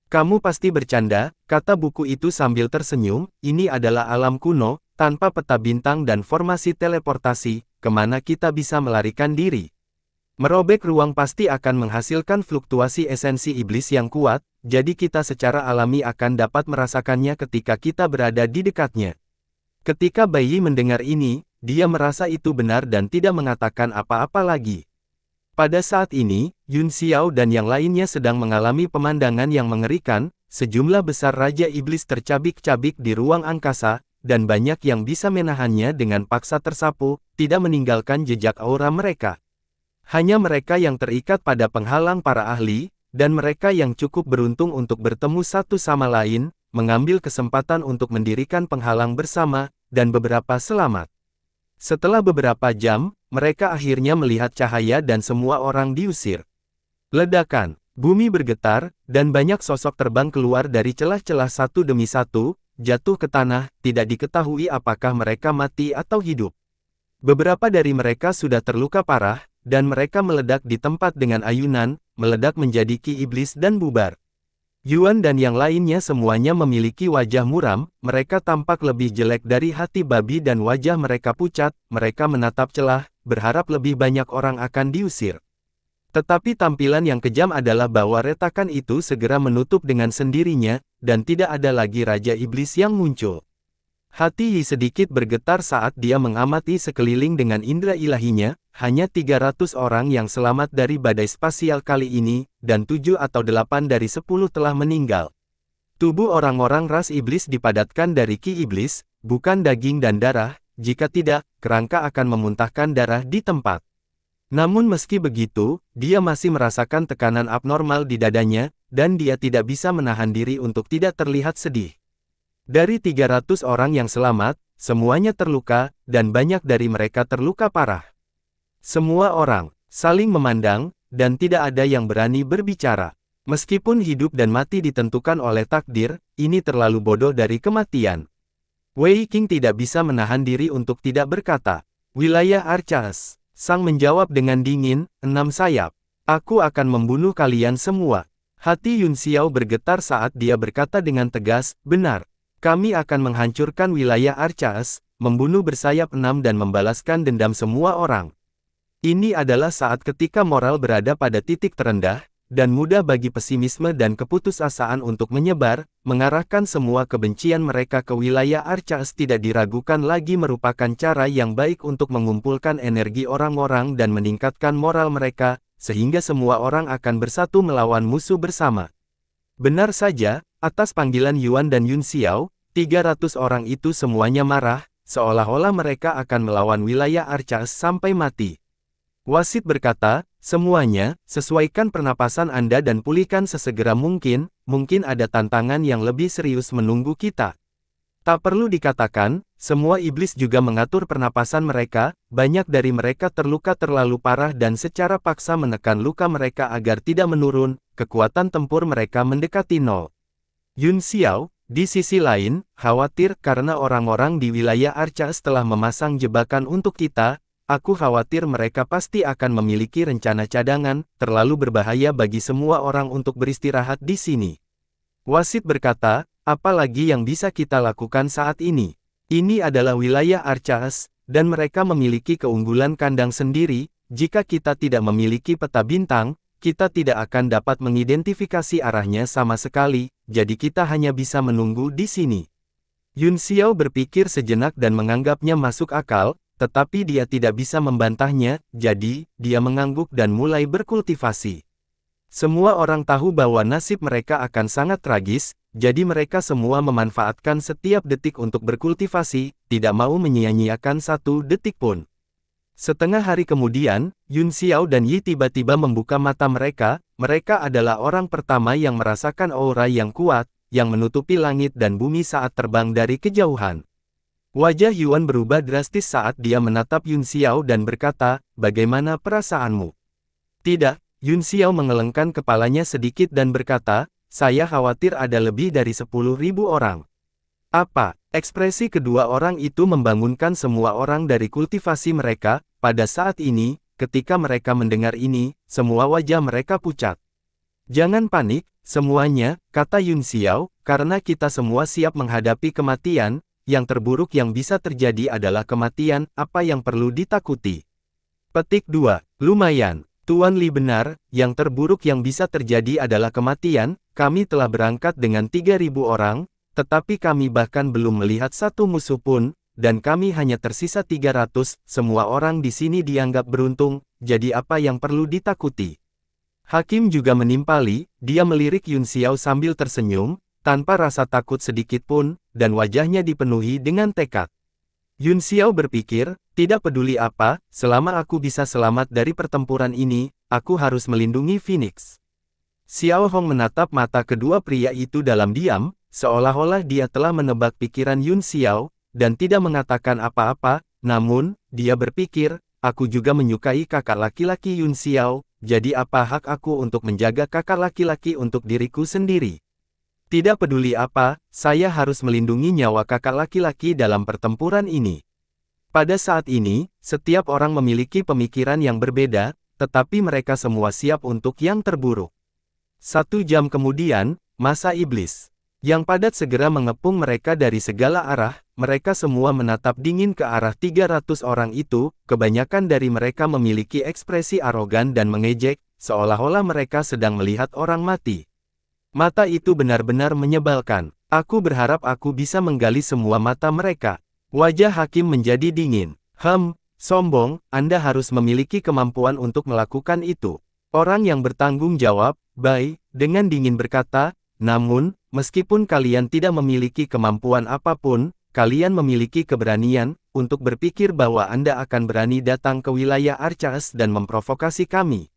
S1: Kamu pasti bercanda, kata buku itu sambil tersenyum, ini adalah alam kuno, tanpa peta bintang dan formasi teleportasi, kemana kita bisa melarikan diri. Merobek ruang pasti akan menghasilkan fluktuasi esensi iblis yang kuat, jadi kita secara alami akan dapat merasakannya ketika kita berada di dekatnya. Ketika Bai mendengar ini, dia merasa itu benar dan tidak mengatakan apa-apa lagi. Pada saat ini, Yun Xiao dan yang lainnya sedang mengalami pemandangan yang mengerikan, sejumlah besar Raja Iblis tercabik-cabik di ruang angkasa, dan banyak yang bisa menahannya dengan paksa tersapu, tidak meninggalkan jejak aura mereka. Hanya mereka yang terikat pada penghalang para ahli, dan mereka yang cukup beruntung untuk bertemu satu sama lain, mengambil kesempatan untuk mendirikan penghalang bersama, dan beberapa selamat. Setelah beberapa jam, mereka akhirnya melihat cahaya dan semua orang diusir. Ledakan, bumi bergetar, dan banyak sosok terbang keluar dari celah-celah satu demi satu, jatuh ke tanah, tidak diketahui apakah mereka mati atau hidup. Beberapa dari mereka sudah terluka parah, dan mereka meledak di tempat dengan ayunan, meledak menjadi ki iblis dan bubar. Yuan dan yang lainnya semuanya memiliki wajah muram, mereka tampak lebih jelek dari hati babi dan wajah mereka pucat, mereka menatap celah, berharap lebih banyak orang akan diusir. Tetapi tampilan yang kejam adalah bahwa retakan itu segera menutup dengan sendirinya, dan tidak ada lagi Raja Iblis yang muncul. Hati Yi sedikit bergetar saat dia mengamati sekeliling dengan indera ilahinya, hanya 300 orang yang selamat dari badai spasial kali ini, dan 7 atau 8 dari 10 telah meninggal. Tubuh orang-orang ras iblis dipadatkan dari ki iblis, bukan daging dan darah, jika tidak, kerangka akan memuntahkan darah di tempat. Namun meski begitu, dia masih merasakan tekanan abnormal di dadanya, dan dia tidak bisa menahan diri untuk tidak terlihat sedih. Dari 300 orang yang selamat, semuanya terluka, dan banyak dari mereka terluka parah. Semua orang saling memandang, dan tidak ada yang berani berbicara. Meskipun hidup dan mati ditentukan oleh takdir, ini terlalu bodoh dari kematian. Wei Qing tidak bisa menahan diri untuk tidak berkata. Wilayah Archas, sang menjawab dengan dingin, 6 sayap. Aku akan membunuh kalian semua. Hati Yun Xiao bergetar saat dia berkata dengan tegas, benar. Kami akan menghancurkan wilayah Archas, membunuh bersayap 6 dan membalaskan dendam semua orang. Ini adalah saat ketika moral berada pada titik terendah, dan mudah bagi pesimisme dan keputusasaan untuk menyebar, mengarahkan semua kebencian mereka ke wilayah Archas tidak diragukan lagi merupakan cara yang baik untuk mengumpulkan energi orang-orang dan meningkatkan moral mereka, sehingga semua orang akan bersatu melawan musuh bersama. Benar saja, atas panggilan Yuan dan Yun Xiao, 300 orang itu semuanya marah, seolah-olah mereka akan melawan wilayah Archas sampai mati. Wasit berkata, semuanya, sesuaikan pernapasan Anda dan pulihkan sesegera mungkin ada tantangan yang lebih serius menunggu kita. Tak perlu dikatakan, semua iblis juga mengatur pernapasan mereka, banyak dari mereka terluka terlalu parah dan secara paksa menekan luka mereka agar tidak menurun, kekuatan tempur mereka mendekati nol. Yun Xiao, di sisi lain, khawatir karena orang-orang di wilayah Archas telah memasang jebakan untuk kita. Aku khawatir mereka pasti akan memiliki rencana cadangan, terlalu berbahaya bagi semua orang untuk beristirahat di sini. Wasit berkata, apalagi yang bisa kita lakukan saat ini? Ini adalah wilayah Archas, dan mereka memiliki keunggulan kandang sendiri. Jika kita tidak memiliki peta bintang, kita tidak akan dapat mengidentifikasi arahnya sama sekali, jadi kita hanya bisa menunggu di sini. Yun Xiao berpikir sejenak dan menganggapnya masuk akal, tetapi dia tidak bisa membantahnya, jadi, dia mengangguk dan mulai berkultivasi. Semua orang tahu bahwa nasib mereka akan sangat tragis, jadi mereka semua memanfaatkan setiap detik untuk berkultivasi, tidak mau menyia-nyiakan satu detik pun. Setengah hari kemudian, Yun Xiao dan Yi tiba-tiba membuka mata mereka adalah orang pertama yang merasakan aura yang kuat, yang menutupi langit dan bumi saat terbang dari kejauhan. Wajah Yuan berubah drastis saat dia menatap Yun Xiao dan berkata, bagaimana perasaanmu? Tidak, Yun Xiao mengelengkan kepalanya sedikit dan berkata, saya khawatir ada lebih dari 10.000 orang. Apa? Ekspresi kedua orang itu membangunkan semua orang dari kultivasi mereka. Pada saat ini, ketika mereka mendengar ini, semua wajah mereka pucat. Jangan panik, semuanya, kata Yun Xiao, karena kita semua siap menghadapi kematian. Yang terburuk yang bisa terjadi adalah kematian, apa yang perlu ditakuti? Petik 2. Lumayan. Tuan Li benar, yang terburuk yang bisa terjadi adalah kematian. Kami telah berangkat dengan 3.000 orang, tetapi kami bahkan belum melihat satu musuh pun, dan kami hanya tersisa 300, semua orang di sini dianggap beruntung, jadi apa yang perlu ditakuti? Hakim juga menimpali, dia melirik Yun Xiao sambil tersenyum, tanpa rasa takut sedikit pun, dan wajahnya dipenuhi dengan tekad. Yun Xiao berpikir, tidak peduli apa, selama aku bisa selamat dari pertempuran ini, aku harus melindungi Phoenix. Xiao Hong menatap mata kedua pria itu dalam diam, seolah-olah dia telah menebak pikiran Yun Xiao, dan tidak mengatakan apa-apa, namun, dia berpikir, aku juga menyukai kakak laki-laki Yun Xiao, jadi apa hak aku untuk menjaga kakak laki-laki untuk diriku sendiri? Tidak peduli apa, saya harus melindungi nyawa kakak laki-laki dalam pertempuran ini. Pada saat ini, setiap orang memiliki pemikiran yang berbeda, tetapi mereka semua siap untuk yang terburuk. 1 jam kemudian, masa iblis yang padat segera mengepung mereka dari segala arah. Mereka semua menatap dingin ke arah 300 orang itu. Kebanyakan dari mereka memiliki ekspresi arogan dan mengejek, seolah-olah mereka sedang melihat orang mati. Mata itu benar-benar menyebalkan. Aku berharap aku bisa menggali semua mata mereka. Wajah hakim menjadi dingin. Sombong, Anda harus memiliki kemampuan untuk melakukan itu. Orang yang bertanggung jawab, Bai, dengan dingin berkata, namun, meskipun kalian tidak memiliki kemampuan apapun, kalian memiliki keberanian untuk berpikir bahwa Anda akan berani datang ke wilayah Archaeus dan memprovokasi kami.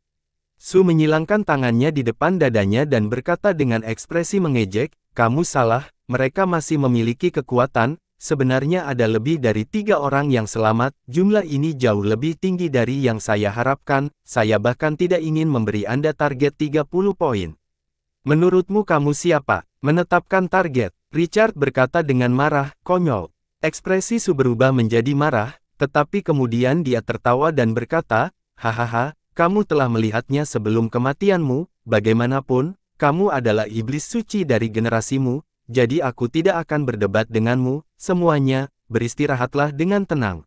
S1: Su menyilangkan tangannya di depan dadanya dan berkata dengan ekspresi mengejek, kamu salah, mereka masih memiliki kekuatan, sebenarnya ada lebih dari 3 orang yang selamat, jumlah ini jauh lebih tinggi dari yang saya harapkan, saya bahkan tidak ingin memberi Anda target 30 poin. Menurutmu kamu siapa? Menetapkan target, Richard berkata dengan marah, konyol. Ekspresi Su berubah menjadi marah, tetapi kemudian dia tertawa dan berkata, hahaha, kamu telah melihatnya sebelum kematianmu, bagaimanapun, kamu adalah iblis suci dari generasimu, jadi aku tidak akan berdebat denganmu, semuanya, beristirahatlah dengan tenang.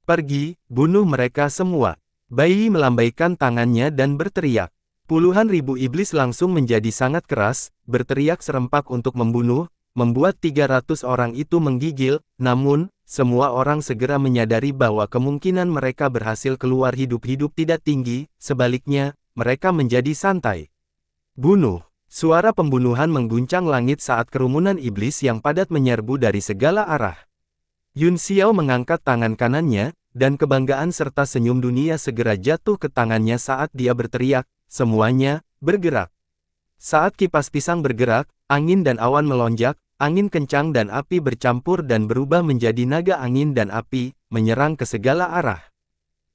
S1: Pergi, bunuh mereka semua. Bai melambaikan tangannya dan berteriak. Puluhan ribu iblis langsung menjadi sangat keras, berteriak serempak untuk membunuh, membuat 300 orang itu menggigil, namun, semua orang segera menyadari bahwa kemungkinan mereka berhasil keluar hidup-hidup tidak tinggi, sebaliknya, mereka menjadi santai. Bunuh. Suara pembunuhan mengguncang langit saat kerumunan iblis yang padat menyerbu dari segala arah. Yun Xiao mengangkat tangan kanannya, dan kebanggaan serta senyum dunia segera jatuh ke tangannya saat dia berteriak, semuanya, bergerak. Saat kipas pisang bergerak, angin dan awan melonjak, angin kencang dan api bercampur dan berubah menjadi naga angin dan api, menyerang ke segala arah.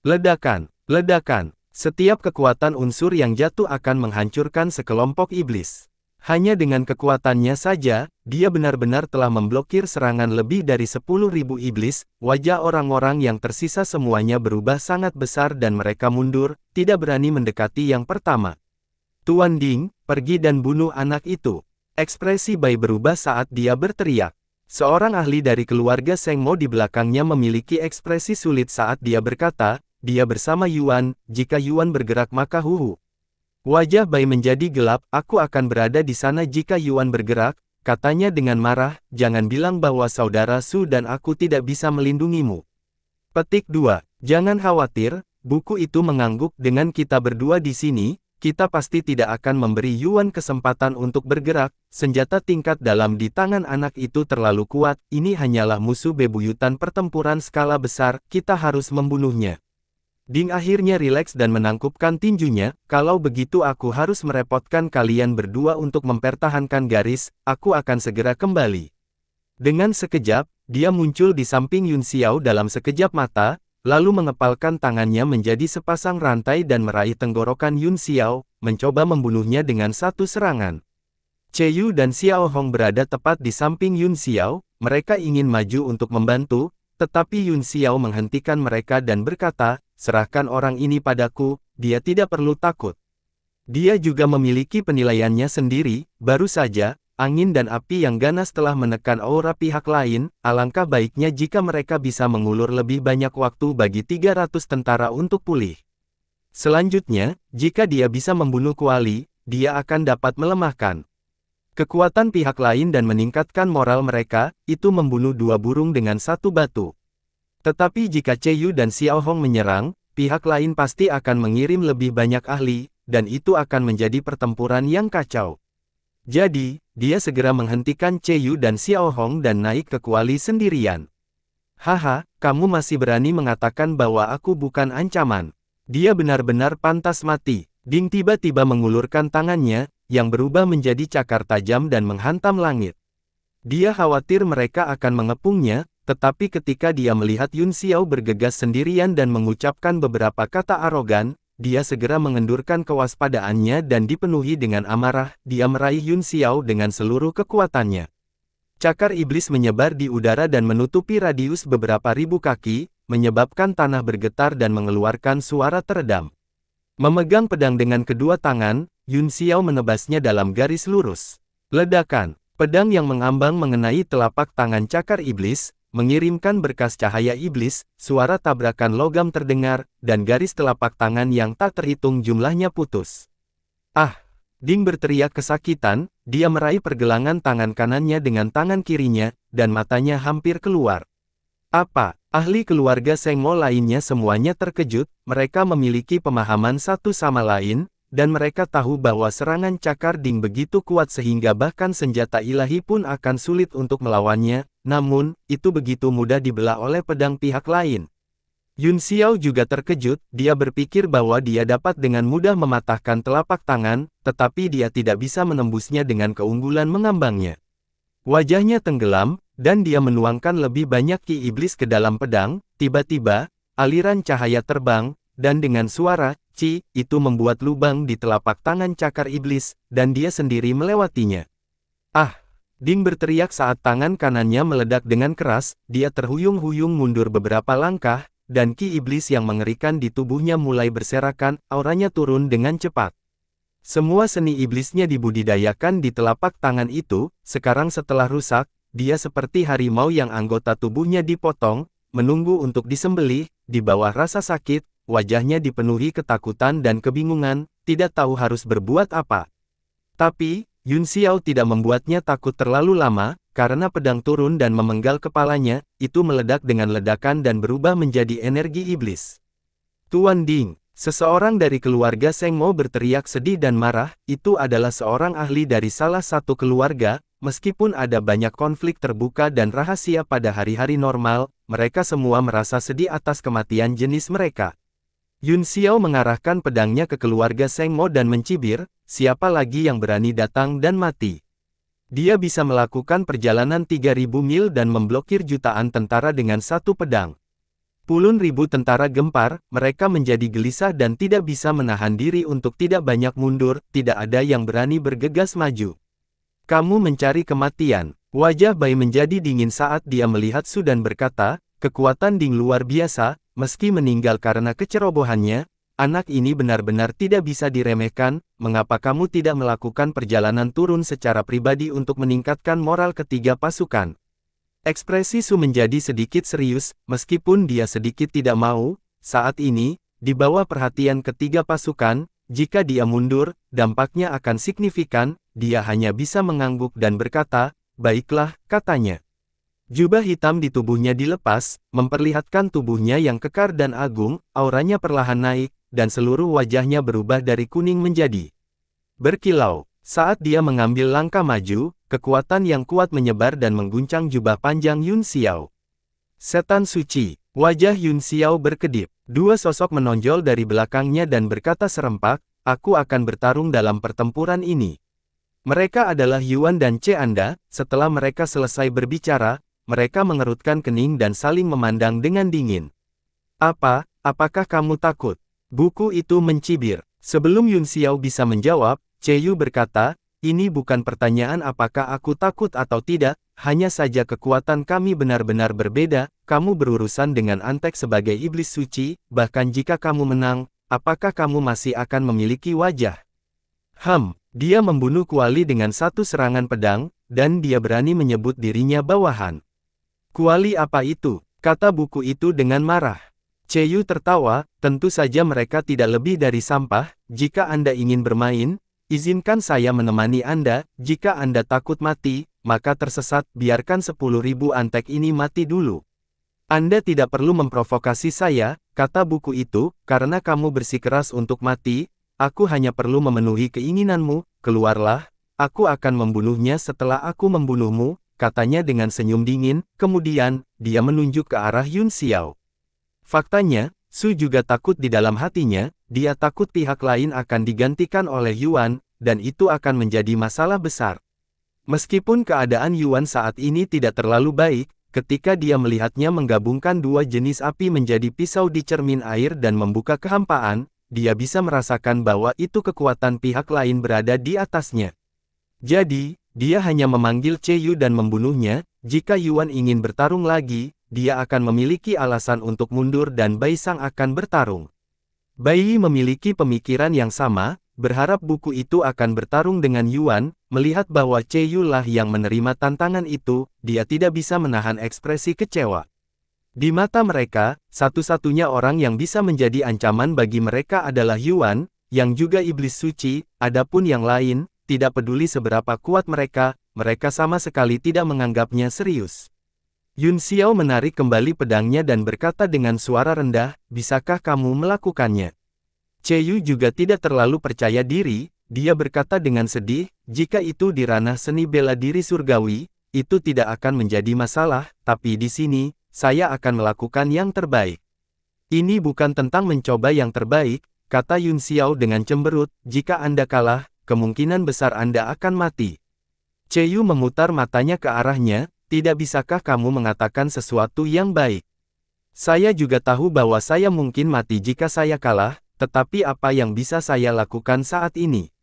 S1: Ledakan, ledakan, setiap kekuatan unsur yang jatuh akan menghancurkan sekelompok iblis. Hanya dengan kekuatannya saja, dia benar-benar telah memblokir serangan lebih dari 10.000 iblis, wajah orang-orang yang tersisa semuanya berubah sangat besar dan mereka mundur, tidak berani mendekati yang pertama. Tuan Ding, pergi dan bunuh anak itu. Ekspresi Bai berubah saat dia berteriak. Seorang ahli dari keluarga Seng Mo di belakangnya memiliki ekspresi sulit saat dia berkata, dia bersama Yuan, jika Yuan bergerak maka huhu. Wajah Bai menjadi gelap, aku akan berada di sana jika Yuan bergerak, katanya dengan marah, jangan bilang bahwa saudara Su dan aku tidak bisa melindungimu. Petik 2. Jangan khawatir, buku itu mengangguk dengan kita berdua di sini, kita pasti tidak akan memberi Yuan kesempatan untuk bergerak, senjata tingkat dalam di tangan anak itu terlalu kuat, ini hanyalah musuh bebuyutan pertempuran skala besar, kita harus membunuhnya. Ding akhirnya rileks dan menangkupkan tinjunya, kalau begitu aku harus merepotkan kalian berdua untuk mempertahankan garis, aku akan segera kembali. Dengan sekejap, dia muncul di samping Yun Xiao dalam sekejap mata, lalu mengepalkan tangannya menjadi sepasang rantai dan meraih tenggorokan Yun Xiao, mencoba membunuhnya dengan satu serangan. Che Yu dan Xiao Hong berada tepat di samping Yun Xiao, mereka ingin maju untuk membantu, tetapi Yun Xiao menghentikan mereka dan berkata, serahkan orang ini padaku, dia tidak perlu takut. Dia juga memiliki penilaiannya sendiri, baru saja, angin dan api yang ganas telah menekan aura pihak lain, alangkah baiknya jika mereka bisa mengulur lebih banyak waktu bagi 300 tentara untuk pulih. Selanjutnya, jika dia bisa membunuh Kuali, dia akan dapat melemahkan kekuatan pihak lain dan meningkatkan moral mereka, itu membunuh 2 burung dengan 1 batu. Tetapi jika Yu dan Xiao Hong menyerang, pihak lain pasti akan mengirim lebih banyak ahli, dan itu akan menjadi pertempuran yang kacau. Jadi, dia segera menghentikan Yu dan Xiao Hong dan naik ke Kuali sendirian. Haha, kamu masih berani mengatakan bahwa aku bukan ancaman. Dia benar-benar pantas mati. Ding tiba-tiba mengulurkan tangannya, yang berubah menjadi cakar tajam dan menghantam langit. Dia khawatir mereka akan mengepungnya, tetapi ketika dia melihat Yun Xiao bergegas sendirian dan mengucapkan beberapa kata arogan, dia segera mengendurkan kewaspadaannya dan dipenuhi dengan amarah, dia meraih Yun Xiao dengan seluruh kekuatannya. Cakar iblis menyebar di udara dan menutupi radius beberapa ribu kaki, menyebabkan tanah bergetar dan mengeluarkan suara teredam. Memegang pedang dengan kedua tangan, Yun Xiao menebasnya dalam garis lurus. Ledakan, pedang yang mengambang mengenai telapak tangan cakar iblis, mengirimkan berkas cahaya iblis, suara tabrakan logam terdengar, dan garis telapak tangan yang tak terhitung jumlahnya putus. Ah! Ding berteriak kesakitan, dia meraih pergelangan tangan kanannya dengan tangan kirinya, dan matanya hampir keluar. Apa? Ahli keluarga Seng Mo lainnya semuanya terkejut, mereka memiliki pemahaman satu sama lain, dan mereka tahu bahwa serangan cakar Ding begitu kuat sehingga bahkan senjata ilahi pun akan sulit untuk melawannya, namun, itu begitu mudah dibelah oleh pedang pihak lain. Yun Xiao juga terkejut, dia berpikir bahwa dia dapat dengan mudah mematahkan telapak tangan, tetapi dia tidak bisa menembusnya dengan keunggulan mengambangnya. Wajahnya tenggelam, dan dia menuangkan lebih banyak ki iblis ke dalam pedang, tiba-tiba, aliran cahaya terbang, dan dengan suara, "Ci", itu membuat lubang di telapak tangan cakar iblis, dan dia sendiri melewatinya. Ah! Ding berteriak saat tangan kanannya meledak dengan keras, dia terhuyung-huyung mundur beberapa langkah, dan ki iblis yang mengerikan di tubuhnya mulai berserakan, auranya turun dengan cepat. Semua seni iblisnya dibudidayakan di telapak tangan itu, sekarang setelah rusak, dia seperti harimau yang anggota tubuhnya dipotong, menunggu untuk disembelih, di bawah rasa sakit, wajahnya dipenuhi ketakutan dan kebingungan, tidak tahu harus berbuat apa. Tapi, Yun Xiao tidak membuatnya takut terlalu lama, karena pedang turun dan memenggal kepalanya, itu meledak dengan ledakan dan berubah menjadi energi iblis. Tuan Ding, seseorang dari keluarga Seng Mo berteriak sedih dan marah, itu adalah seorang ahli dari salah satu keluarga, meskipun ada banyak konflik terbuka dan rahasia pada hari-hari normal, mereka semua merasa sedih atas kematian jenis mereka. Yun Xiao mengarahkan pedangnya ke keluarga Seng Mo dan mencibir, siapa lagi yang berani datang dan mati. Dia bisa melakukan perjalanan 3.000 mil dan memblokir jutaan tentara dengan satu pedang. Puluhan ribu tentara gempar, mereka menjadi gelisah dan tidak bisa menahan diri untuk tidak banyak mundur, tidak ada yang berani bergegas maju. Kamu mencari kematian. Wajah Bai menjadi dingin saat dia melihat Su dan berkata, kekuatan Ding luar biasa, meski meninggal karena kecerobohannya, anak ini benar-benar tidak bisa diremehkan, mengapa kamu tidak melakukan perjalanan turun secara pribadi untuk meningkatkan moral ketiga pasukan? Ekspresi Su menjadi sedikit serius, meskipun dia sedikit tidak mau, saat ini, di bawah perhatian ketiga pasukan, jika dia mundur, dampaknya akan signifikan, dia hanya bisa mengangguk dan berkata, baiklah, katanya. Jubah hitam di tubuhnya dilepas, memperlihatkan tubuhnya yang kekar dan agung, auranya perlahan naik, dan seluruh wajahnya berubah dari kuning menjadi berkilau. Saat dia mengambil langkah maju, kekuatan yang kuat menyebar dan mengguncang jubah panjang Yun Xiao. Setan suci, wajah Yun Xiao berkedip. Dua sosok menonjol dari belakangnya dan berkata serempak, aku akan bertarung dalam pertempuran ini. Mereka adalah Yuan dan Ce Anda. Setelah mereka selesai berbicara, mereka mengerutkan kening dan saling memandang dengan dingin. Apakah kamu takut? Buku itu mencibir. Sebelum Yun Xiao bisa menjawab, Ce Yu berkata, ini bukan pertanyaan apakah aku takut atau tidak, hanya saja kekuatan kami benar-benar berbeda, kamu berurusan dengan Antek sebagai iblis suci, bahkan jika kamu menang, apakah kamu masih akan memiliki wajah? Dia membunuh Kuali dengan satu serangan pedang, dan dia berani menyebut dirinya bawahan. Kuali apa itu? Kata buku itu dengan marah. Cheyu tertawa, tentu saja mereka tidak lebih dari sampah, jika Anda ingin bermain, izinkan saya menemani Anda, jika Anda takut mati, maka tersesat, biarkan 10.000 Antek ini mati dulu. Anda tidak perlu memprovokasi saya, kata buku itu, karena kamu bersikeras untuk mati, aku hanya perlu memenuhi keinginanmu, keluarlah, aku akan membunuhnya setelah aku membunuhmu, katanya dengan senyum dingin, kemudian, dia menunjuk ke arah Yun Xiao. Faktanya, Su juga takut di dalam hatinya, dia takut pihak lain akan digantikan oleh Yuan, dan itu akan menjadi masalah besar. Meskipun keadaan Yuan saat ini tidak terlalu baik, ketika dia melihatnya menggabungkan dua jenis api menjadi pisau di cermin air dan membuka kehampaan, dia bisa merasakan bahwa itu kekuatan pihak lain berada di atasnya. Jadi, dia hanya memanggil Cheyu dan membunuhnya, jika Yuan ingin bertarung lagi, dia akan memiliki alasan untuk mundur dan Bai Sang akan bertarung. Bai memiliki pemikiran yang sama, berharap buku itu akan bertarung dengan Yuan, melihat bahwa Cheyu lah yang menerima tantangan itu, dia tidak bisa menahan ekspresi kecewa. Di mata mereka, satu-satunya orang yang bisa menjadi ancaman bagi mereka adalah Yuan, yang juga iblis suci, adapun yang lain, tidak peduli seberapa kuat mereka sama sekali tidak menganggapnya serius. Yun Xiao menarik kembali pedangnya dan berkata dengan suara rendah, bisakah kamu melakukannya? Cheyu juga tidak terlalu percaya diri, dia berkata dengan sedih, jika itu di ranah seni bela diri surgawi, itu tidak akan menjadi masalah, tapi di sini, saya akan melakukan yang terbaik. Ini bukan tentang mencoba yang terbaik, kata Yun Xiao dengan cemberut, jika Anda kalah, kemungkinan besar Anda akan mati. Cheyu memutar matanya ke arahnya, tidak bisakah kamu mengatakan sesuatu yang baik? Saya juga tahu bahwa saya mungkin mati jika saya kalah, tetapi apa yang bisa saya lakukan saat ini?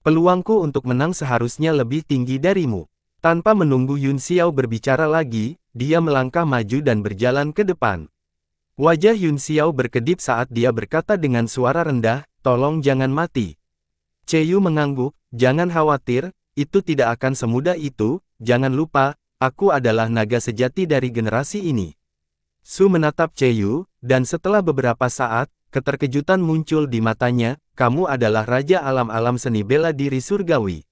S1: Peluangku untuk menang seharusnya lebih tinggi darimu. Tanpa menunggu Yun Xiao berbicara lagi, dia melangkah maju dan berjalan ke depan. Wajah Yun Xiao berkedip saat dia berkata dengan suara rendah, tolong jangan mati. Cheyu mengangguk, jangan khawatir, itu tidak akan semudah itu, jangan lupa, aku adalah naga sejati dari generasi ini. Su menatap Cheyu, dan setelah beberapa saat, keterkejutan muncul di matanya, kamu adalah Raja Alam-Alam Seni Bela Diri Surgawi.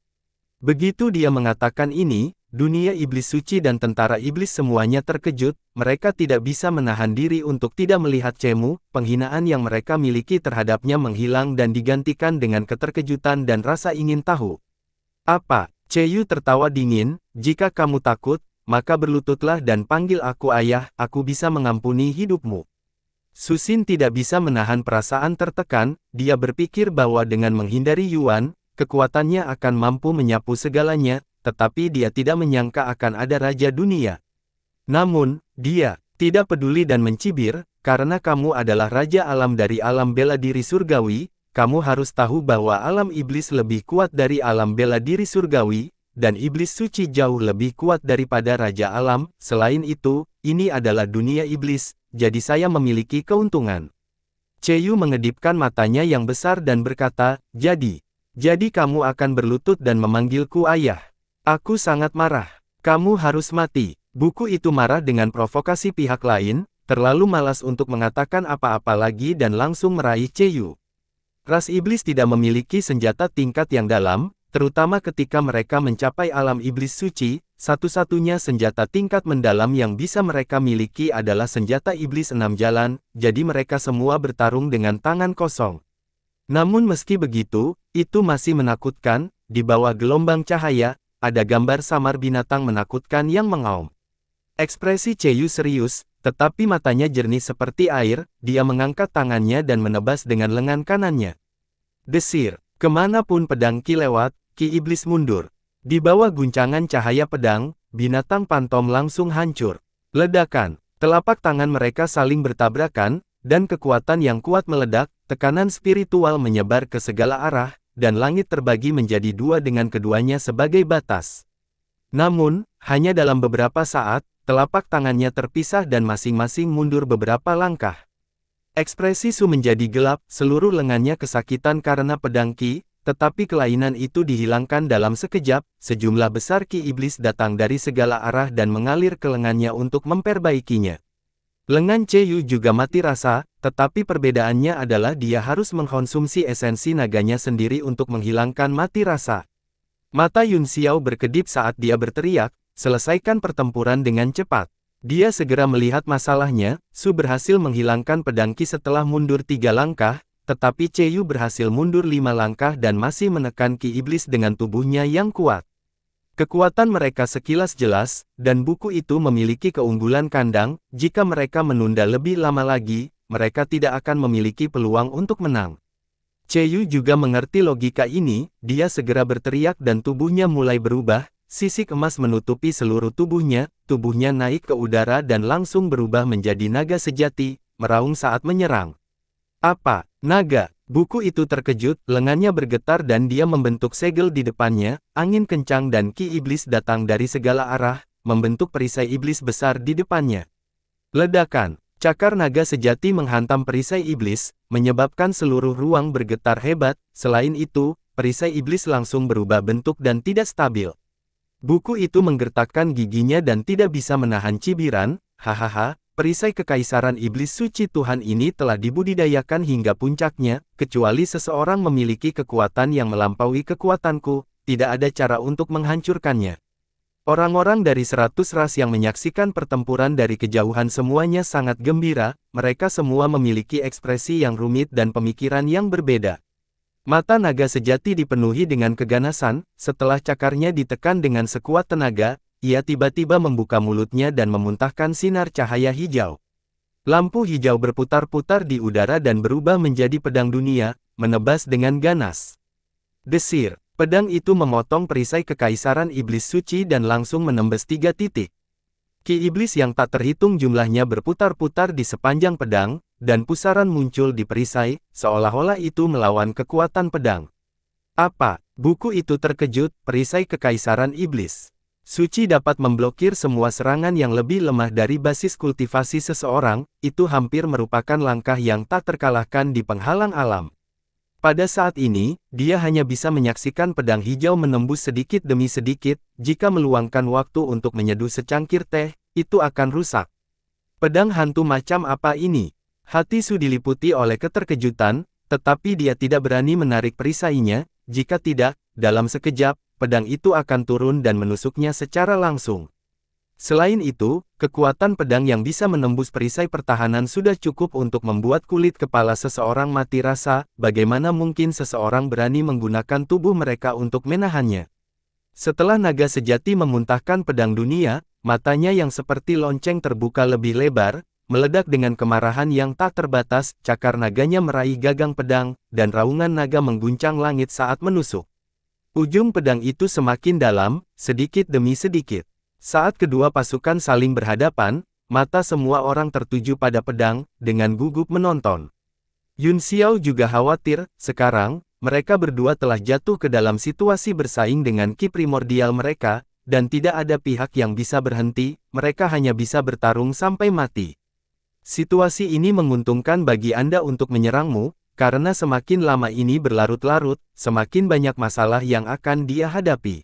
S1: Begitu dia mengatakan ini, dunia iblis suci dan tentara iblis semuanya terkejut, mereka tidak bisa menahan diri untuk tidak melihat cemu, penghinaan yang mereka miliki terhadapnya menghilang dan digantikan dengan keterkejutan dan rasa ingin tahu. Apa? Cheyu tertawa dingin, jika kamu takut, maka berlututlah dan panggil aku ayah, aku bisa mengampuni hidupmu. Susin tidak bisa menahan perasaan tertekan, dia berpikir bahwa dengan menghindari Yuan, kekuatannya akan mampu menyapu segalanya, tetapi dia tidak menyangka akan ada Raja Dunia. Namun, dia tidak peduli dan mencibir, karena kamu adalah Raja Alam dari alam bela diri surgawi, kamu harus tahu bahwa alam iblis lebih kuat dari alam bela diri surgawi, dan iblis suci jauh lebih kuat daripada Raja Alam. Selain itu, ini adalah dunia iblis, jadi saya memiliki keuntungan. Cheyu mengedipkan matanya yang besar dan berkata, jadi kamu akan berlutut dan memanggilku ayah. Aku sangat marah. Kamu harus mati. Buku itu marah dengan provokasi pihak lain, terlalu malas untuk mengatakan apa-apa lagi dan langsung meraih Cheyu. Ras iblis tidak memiliki senjata tingkat yang dalam, terutama ketika mereka mencapai alam iblis suci, satu-satunya senjata tingkat mendalam yang bisa mereka miliki adalah senjata iblis 6 jalan, jadi mereka semua bertarung dengan tangan kosong. Namun meski begitu, itu masih menakutkan, di bawah gelombang cahaya, ada gambar samar binatang menakutkan yang mengaum. Ekspresi Cheyu serius, tetapi matanya jernih seperti air, dia mengangkat tangannya dan menebas dengan lengan kanannya. Desir, kemanapun pedang Ki lewat, Ki iblis mundur. Di bawah guncangan cahaya pedang, binatang pantom langsung hancur. Ledakan, telapak tangan mereka saling bertabrakan, dan kekuatan yang kuat meledak, tekanan spiritual menyebar ke segala arah, dan langit terbagi menjadi dua dengan keduanya sebagai batas. Namun, hanya dalam beberapa saat, telapak tangannya terpisah dan masing-masing mundur beberapa langkah. Ekspresi Su menjadi gelap, seluruh lengannya kesakitan karena pedang Ki, tetapi kelainan itu dihilangkan dalam sekejap, sejumlah besar Ki iblis datang dari segala arah dan mengalir ke lengannya untuk memperbaikinya. Lengan Yu juga mati rasa, tetapi perbedaannya adalah dia harus mengkonsumsi esensi naganya sendiri untuk menghilangkan mati rasa. Mata Yun Xiao berkedip saat dia berteriak, selesaikan pertempuran dengan cepat. Dia segera melihat masalahnya, Su berhasil menghilangkan pedang Ki setelah mundur 3 langkah, tetapi Yu berhasil mundur 5 langkah dan masih menekan Ki iblis dengan tubuhnya yang kuat. Kekuatan mereka sekilas jelas, dan buku itu memiliki keunggulan kandang. Jika mereka menunda lebih lama lagi, mereka tidak akan memiliki peluang untuk menang. Yu juga mengerti logika ini, dia segera berteriak dan tubuhnya mulai berubah, sisik emas menutupi seluruh tubuhnya naik ke udara dan langsung berubah menjadi naga sejati, meraung saat menyerang. Apa? Naga? Buku itu terkejut, lengannya bergetar dan dia membentuk segel di depannya, angin kencang dan Ki iblis datang dari segala arah, membentuk perisai iblis besar di depannya. Ledakan. Cakar naga sejati menghantam perisai iblis, menyebabkan seluruh ruang bergetar hebat. Selain itu, perisai iblis langsung berubah bentuk dan tidak stabil. Buku itu menggertakkan giginya dan tidak bisa menahan cibiran. Hahaha, perisai kekaisaran iblis suci Tuhan ini telah dibudidayakan hingga puncaknya, kecuali seseorang memiliki kekuatan yang melampaui kekuatanku, tidak ada cara untuk menghancurkannya. Orang-orang dari 100 ras yang menyaksikan pertempuran dari kejauhan semuanya sangat gembira, mereka semua memiliki ekspresi yang rumit dan pemikiran yang berbeda. Mata naga sejati dipenuhi dengan keganasan, setelah cakarnya ditekan dengan sekuat tenaga, ia tiba-tiba membuka mulutnya dan memuntahkan sinar cahaya hijau. Lampu hijau berputar-putar di udara dan berubah menjadi pedang dunia, menebas dengan ganas. Desir. Pedang itu memotong perisai kekaisaran iblis suci dan langsung menembus 3 titik. Ki iblis yang tak terhitung jumlahnya berputar-putar di sepanjang pedang, dan pusaran muncul di perisai, seolah-olah itu melawan kekuatan pedang. Apa? Buku itu terkejut, perisai kekaisaran iblis suci dapat memblokir semua serangan yang lebih lemah dari basis kultivasi seseorang, itu hampir merupakan langkah yang tak terkalahkan di penghalang alam. Pada saat ini, dia hanya bisa menyaksikan pedang hijau menembus sedikit demi sedikit. Jika meluangkan waktu untuk menyeduh secangkir teh, itu akan rusak. Pedang hantu macam apa ini? Hati Su diliputi oleh keterkejutan, tetapi dia tidak berani menarik perisainya. Jika tidak, dalam sekejap, pedang itu akan turun dan menusuknya secara langsung. Selain itu, kekuatan pedang yang bisa menembus perisai pertahanan sudah cukup untuk membuat kulit kepala seseorang mati rasa. Bagaimana mungkin seseorang berani menggunakan tubuh mereka untuk menahannya? Setelah naga sejati memuntahkan pedang dunia, matanya yang seperti lonceng terbuka lebih lebar, meledak dengan kemarahan yang tak terbatas. Cakar naganya meraih gagang pedang, dan raungan naga mengguncang langit saat menusuk. Ujung pedang itu semakin dalam, sedikit demi sedikit. Saat kedua pasukan saling berhadapan, mata semua orang tertuju pada pedang, dengan gugup menonton. Yun Xiao juga khawatir. Sekarang, mereka berdua telah jatuh ke dalam situasi bersaing dengan ki primordial mereka, dan tidak ada pihak yang bisa berhenti, mereka hanya bisa bertarung sampai mati. Situasi ini menguntungkan bagi Anda untuk menyerangmu, karena semakin lama ini berlarut-larut, semakin banyak masalah yang akan dia hadapi.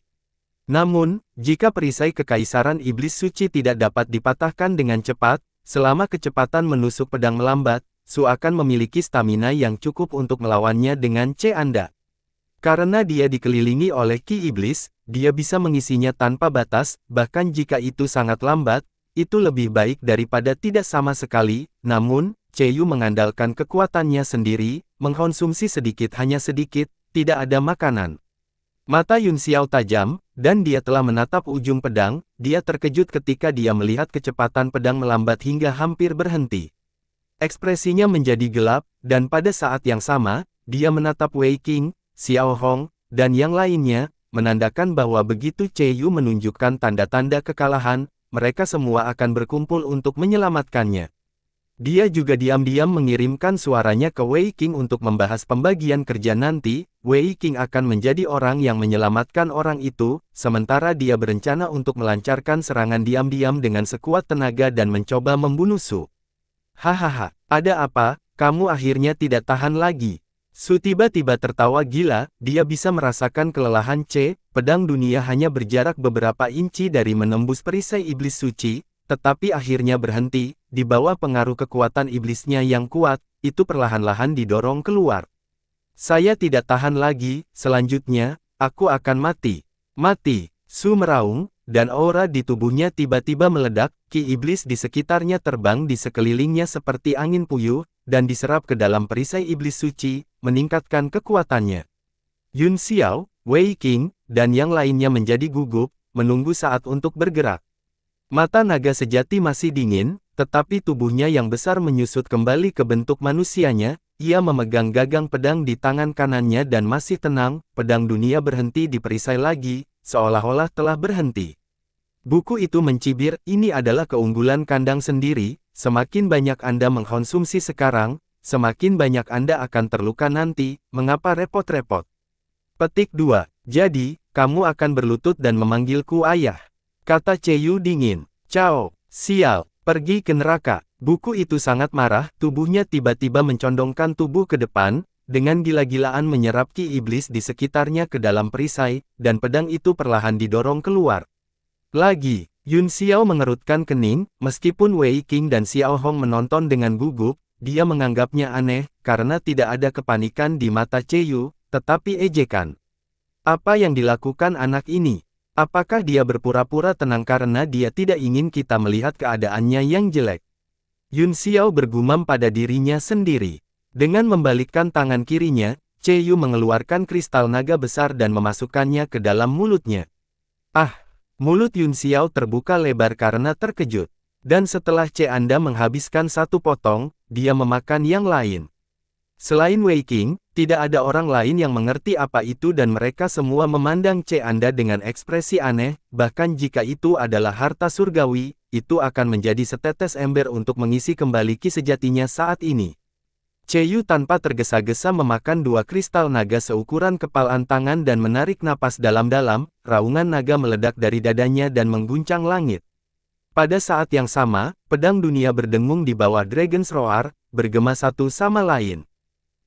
S1: Namun, jika perisai kekaisaran iblis suci tidak dapat dipatahkan dengan cepat, selama kecepatan menusuk pedang melambat, Su akan memiliki stamina yang cukup untuk melawannya dengan Anda. Karena dia dikelilingi oleh ki iblis, dia bisa mengisinya tanpa batas, bahkan jika itu sangat lambat, itu lebih baik daripada tidak sama sekali. Namun, Yu mengandalkan kekuatannya sendiri, mengkonsumsi sedikit hanya sedikit, tidak ada makanan. Mata Yun Xiao tajam, dan dia telah menatap ujung pedang. Dia terkejut ketika dia melihat kecepatan pedang melambat hingga hampir berhenti. Ekspresinya menjadi gelap, dan pada saat yang sama, dia menatap Wei Qing, Xiao Hong, dan yang lainnya, menandakan bahwa begitu Yu menunjukkan tanda-tanda kekalahan, mereka semua akan berkumpul untuk menyelamatkannya. Dia juga diam-diam mengirimkan suaranya ke Wei Qing untuk membahas pembagian kerja nanti. Wei Qing akan menjadi orang yang menyelamatkan orang itu, sementara dia berencana untuk melancarkan serangan diam-diam dengan sekuat tenaga dan mencoba membunuh Su. Hahaha, ada apa? Kamu akhirnya tidak tahan lagi. Su tiba-tiba tertawa gila, dia bisa merasakan kelelahan pedang dunia hanya berjarak beberapa inci dari menembus perisai iblis suci, tetapi akhirnya berhenti, di bawah pengaruh kekuatan iblisnya yang kuat, itu perlahan-lahan didorong keluar. Saya tidak tahan lagi, selanjutnya, aku akan mati. Mati, Su meraung, dan aura di tubuhnya tiba-tiba meledak, ki iblis di sekitarnya terbang di sekelilingnya seperti angin puyuh, dan diserap ke dalam perisai iblis suci, meningkatkan kekuatannya. Yun Xiao, Wei Qing, dan yang lainnya menjadi gugup, menunggu saat untuk bergerak. Mata naga sejati masih dingin, tetapi tubuhnya yang besar menyusut kembali ke bentuk manusianya. Ia memegang gagang pedang di tangan kanannya dan masih tenang, pedang dunia berhenti di perisai lagi, seolah-olah telah berhenti. Buku itu mencibir, ini adalah keunggulan kandang sendiri, semakin banyak Anda mengkonsumsi sekarang, semakin banyak Anda akan terluka nanti, mengapa repot-repot? Petik 2. Jadi, kamu akan berlutut dan memanggilku ayah. Kata Ceyu dingin. Cao, sial, pergi ke neraka. Buku itu sangat marah, tubuhnya tiba-tiba mencondongkan tubuh ke depan, dengan gila-gilaan menyerap ki iblis di sekitarnya ke dalam perisai, dan pedang itu perlahan didorong keluar. Lagi, Yun Xiao mengerutkan kening, meskipun Wei Qing dan Xiao Hong menonton dengan gugup, dia menganggapnya aneh, karena tidak ada kepanikan di mata Ceyu, tetapi ejekan. Apa yang dilakukan anak ini? Apakah dia berpura-pura tenang karena dia tidak ingin kita melihat keadaannya yang jelek? Yun Xiao bergumam pada dirinya sendiri. Dengan membalikkan tangan kirinya, Ceyu mengeluarkan kristal naga besar dan memasukkannya ke dalam mulutnya. Ah! Mulut Yun Xiao terbuka lebar karena terkejut. Dan setelah Anda menghabiskan satu potong, dia memakan yang lain. Selain Wei Qing, tidak ada orang lain yang mengerti apa itu dan mereka semua memandang Anda dengan ekspresi aneh, bahkan jika itu adalah harta surgawi, itu akan menjadi setetes ember untuk mengisi kembali ki sejatinya saat ini. Ceyu tanpa tergesa-gesa memakan dua kristal naga seukuran kepalan tangan dan menarik napas dalam-dalam, raungan naga meledak dari dadanya dan mengguncang langit. Pada saat yang sama, pedang dunia berdengung di bawah Dragon's Roar, bergema satu sama lain.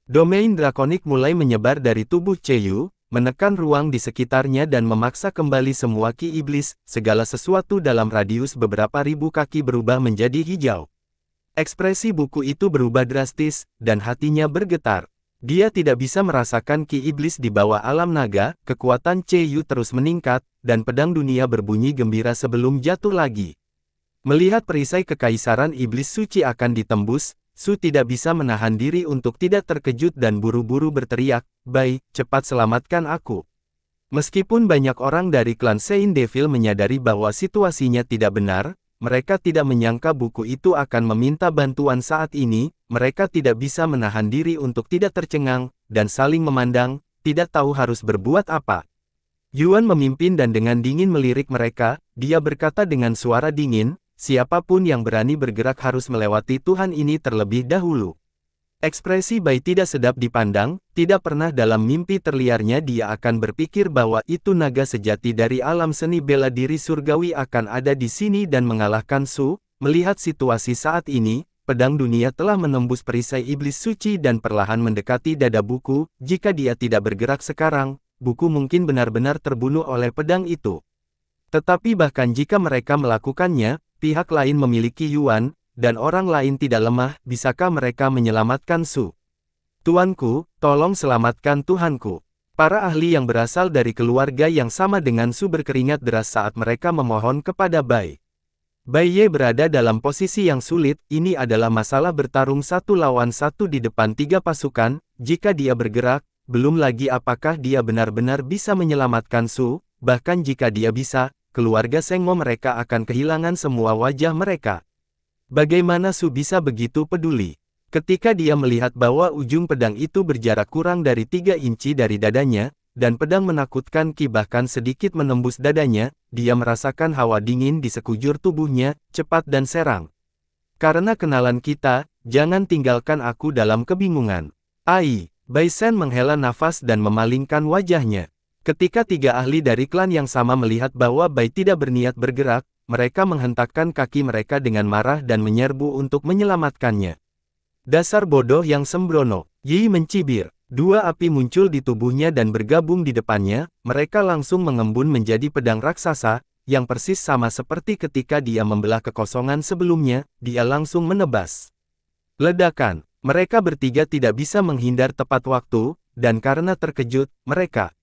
S1: Domain drakonik mulai menyebar dari tubuh Ceyu, menekan ruang di sekitarnya dan memaksa kembali semua ki iblis, segala sesuatu dalam radius beberapa ribu kaki berubah menjadi hijau. Ekspresi buku itu berubah drastis, dan hatinya bergetar. Dia tidak bisa merasakan ki iblis di bawah alam naga, kekuatan Ceyu terus meningkat, dan pedang dunia berbunyi gembira sebelum jatuh lagi. Melihat perisai kekaisaran iblis suci akan ditembus, Su tidak bisa menahan diri untuk tidak terkejut dan buru-buru berteriak, "Bai, cepat selamatkan aku." Meskipun banyak orang dari klan Saint Devil menyadari bahwa situasinya tidak benar, mereka tidak menyangka buku itu akan meminta bantuan saat ini, mereka tidak bisa menahan diri untuk tidak tercengang, dan saling memandang, tidak tahu harus berbuat apa. Yuan memimpin dan dengan dingin melirik mereka, dia berkata dengan suara dingin, siapapun yang berani bergerak harus melewati Tuhan ini terlebih dahulu. Ekspresi Bai tidak sedap dipandang, tidak pernah dalam mimpi terliarnya dia akan berpikir bahwa itu naga sejati dari alam seni bela diri surgawi akan ada di sini dan mengalahkan Su. Melihat situasi saat ini, pedang dunia telah menembus perisai iblis suci dan perlahan mendekati dada buku. Jika dia tidak bergerak sekarang, buku mungkin benar-benar terbunuh oleh pedang itu. Tetapi bahkan jika mereka melakukannya, pihak lain memiliki Yuan, dan orang lain tidak lemah, bisakah mereka menyelamatkan Su? Tuanku, tolong selamatkan Tuhanku. Para ahli yang berasal dari keluarga yang sama dengan Su berkeringat deras saat mereka memohon kepada Bai. Bai Ye berada dalam posisi yang sulit, ini adalah masalah bertarung satu lawan satu di depan tiga pasukan, jika dia bergerak, belum lagi apakah dia benar-benar bisa menyelamatkan Su, bahkan jika dia bisa, keluarga Sengmo mereka akan kehilangan semua wajah mereka. Bagaimana Su bisa begitu peduli? Ketika dia melihat bahwa ujung pedang itu berjarak kurang dari 3 inci dari dadanya, dan pedang menakutkan ki bahkan sedikit menembus dadanya, dia merasakan hawa dingin di sekujur tubuhnya, cepat dan serang. Karena kenalan kita, jangan tinggalkan aku dalam kebingungan. Ai, Bai Shen menghela nafas dan memalingkan wajahnya. Ketika tiga ahli dari klan yang sama melihat bahwa Bai tidak berniat bergerak, mereka menghentakkan kaki mereka dengan marah dan menyerbu untuk menyelamatkannya. Dasar bodoh yang sembrono, Yi mencibir. Dua api muncul di tubuhnya dan bergabung di depannya, mereka langsung mengembun menjadi pedang raksasa, yang persis sama seperti ketika dia membelah kekosongan sebelumnya, dia langsung menebas. Ledakan, mereka bertiga tidak bisa menghindar tepat waktu, dan karena terkejut, mereka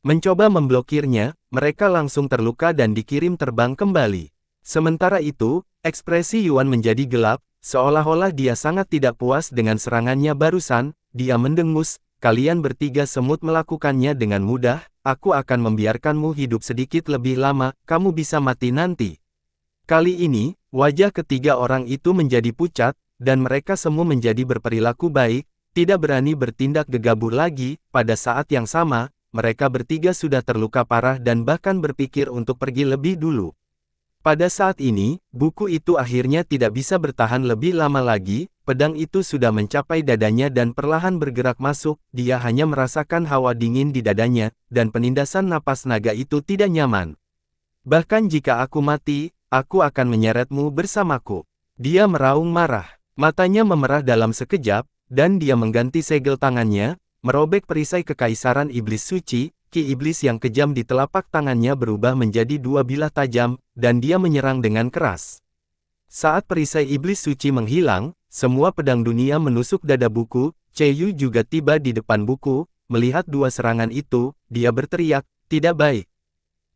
S1: mencoba memblokirnya, mereka langsung terluka dan dikirim terbang kembali. Sementara itu, ekspresi Yuan menjadi gelap, seolah-olah dia sangat tidak puas dengan serangannya barusan. Dia mendengus, kalian bertiga semut melakukannya dengan mudah, aku akan membiarkanmu hidup sedikit lebih lama, kamu bisa mati nanti. Kali ini, wajah ketiga orang itu menjadi pucat, dan mereka semua menjadi berperilaku baik, tidak berani bertindak gegabah lagi. Pada saat yang sama, mereka bertiga sudah terluka parah dan bahkan berpikir untuk pergi lebih dulu. Pada saat ini, buku itu akhirnya tidak bisa bertahan lebih lama lagi, pedang itu sudah mencapai dadanya dan perlahan bergerak masuk, dia hanya merasakan hawa dingin di dadanya, dan penindasan napas naga itu tidak nyaman. Bahkan jika aku mati, aku akan menyeretmu bersamaku. Dia meraung marah, matanya memerah dalam sekejap, dan dia mengganti segel tangannya, merobek perisai kekaisaran iblis suci. Ki iblis yang kejam di telapak tangannya berubah menjadi dua bilah tajam, dan dia menyerang dengan keras. Saat perisai iblis suci menghilang, semua pedang dunia menusuk dada buku. Yu juga tiba di depan buku, melihat dua serangan itu, dia berteriak, tidak baik.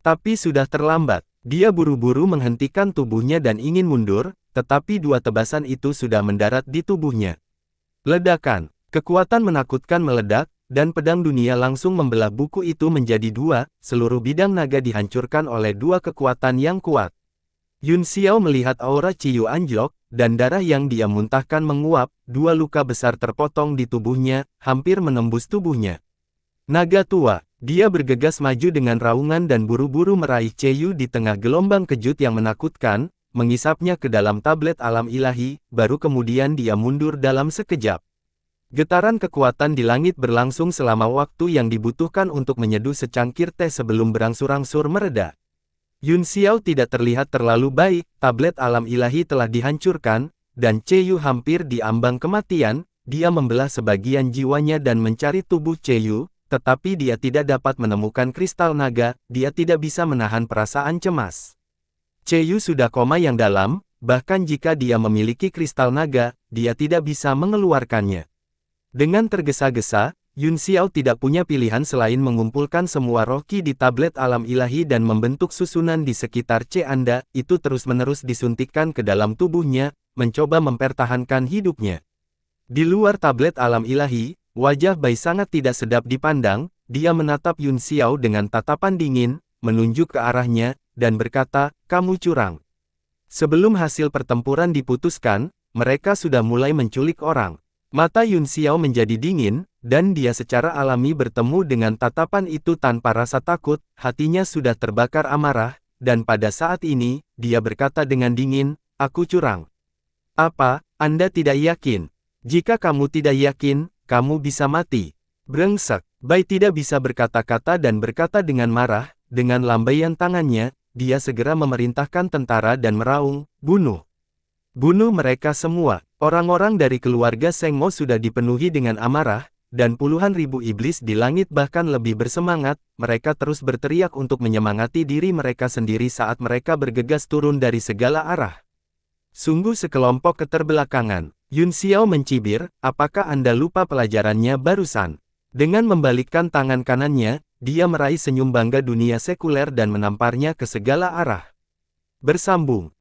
S1: Tapi sudah terlambat, dia buru-buru menghentikan tubuhnya dan ingin mundur, tetapi dua tebasan itu sudah mendarat di tubuhnya. Ledakan, kekuatan menakutkan meledak, dan pedang dunia langsung membelah buku itu menjadi dua, seluruh bidang naga dihancurkan oleh dua kekuatan yang kuat. Yun Xiao melihat aura Ciyu anjlok, dan darah yang dia muntahkan menguap, dua luka besar terpotong di tubuhnya, hampir menembus tubuhnya. Naga tua, dia bergegas maju dengan raungan dan buru-buru meraih Ciyu di tengah gelombang kejut yang menakutkan, mengisapnya ke dalam tablet alam ilahi, baru kemudian dia mundur dalam sekejap. Getaran kekuatan di langit berlangsung selama waktu yang dibutuhkan untuk menyeduh secangkir teh sebelum berangsur-angsur mereda. Yun Xiao tidak terlihat terlalu baik, tablet alam ilahi telah dihancurkan, dan Ciyu hampir diambang kematian, dia membelah sebagian jiwanya dan mencari tubuh Ciyu, tetapi dia tidak dapat menemukan kristal naga, dia tidak bisa menahan perasaan cemas. Ciyu sudah koma yang dalam, bahkan jika dia memiliki kristal naga, dia tidak bisa mengeluarkannya. Dengan tergesa-gesa, Yun Xiao tidak punya pilihan selain mengumpulkan semua roh Qi di tablet alam ilahi dan membentuk susunan di sekitar Anda, itu terus-menerus disuntikkan ke dalam tubuhnya, mencoba mempertahankan hidupnya. Di luar tablet alam ilahi, wajah Bai sangat tidak sedap dipandang, dia menatap Yun Xiao dengan tatapan dingin, menunjuk ke arahnya, dan berkata, kamu curang. Sebelum hasil pertempuran diputuskan, mereka sudah mulai menculik orang. Mata Yun Xiao menjadi dingin, dan dia secara alami bertemu dengan tatapan itu tanpa rasa takut, hatinya sudah terbakar amarah, dan pada saat ini, dia berkata dengan dingin, aku curang. Apa, Anda tidak yakin? Jika kamu tidak yakin, kamu bisa mati. Brengsek, Bai tidak bisa berkata-kata dan berkata dengan marah, dengan lambaian tangannya, dia segera memerintahkan tentara dan meraung, bunuh. Bunuh mereka semua. Orang-orang dari keluarga Seng Mo sudah dipenuhi dengan amarah, dan puluhan ribu iblis di langit bahkan lebih bersemangat, mereka terus berteriak untuk menyemangati diri mereka sendiri saat mereka bergegas turun dari segala arah. Sungguh sekelompok keterbelakangan. Yun Xiao mencibir, apakah Anda lupa pelajarannya barusan? Dengan membalikkan tangan kanannya, dia meraih senyum bangga dunia sekuler dan menamparnya ke segala arah. Bersambung.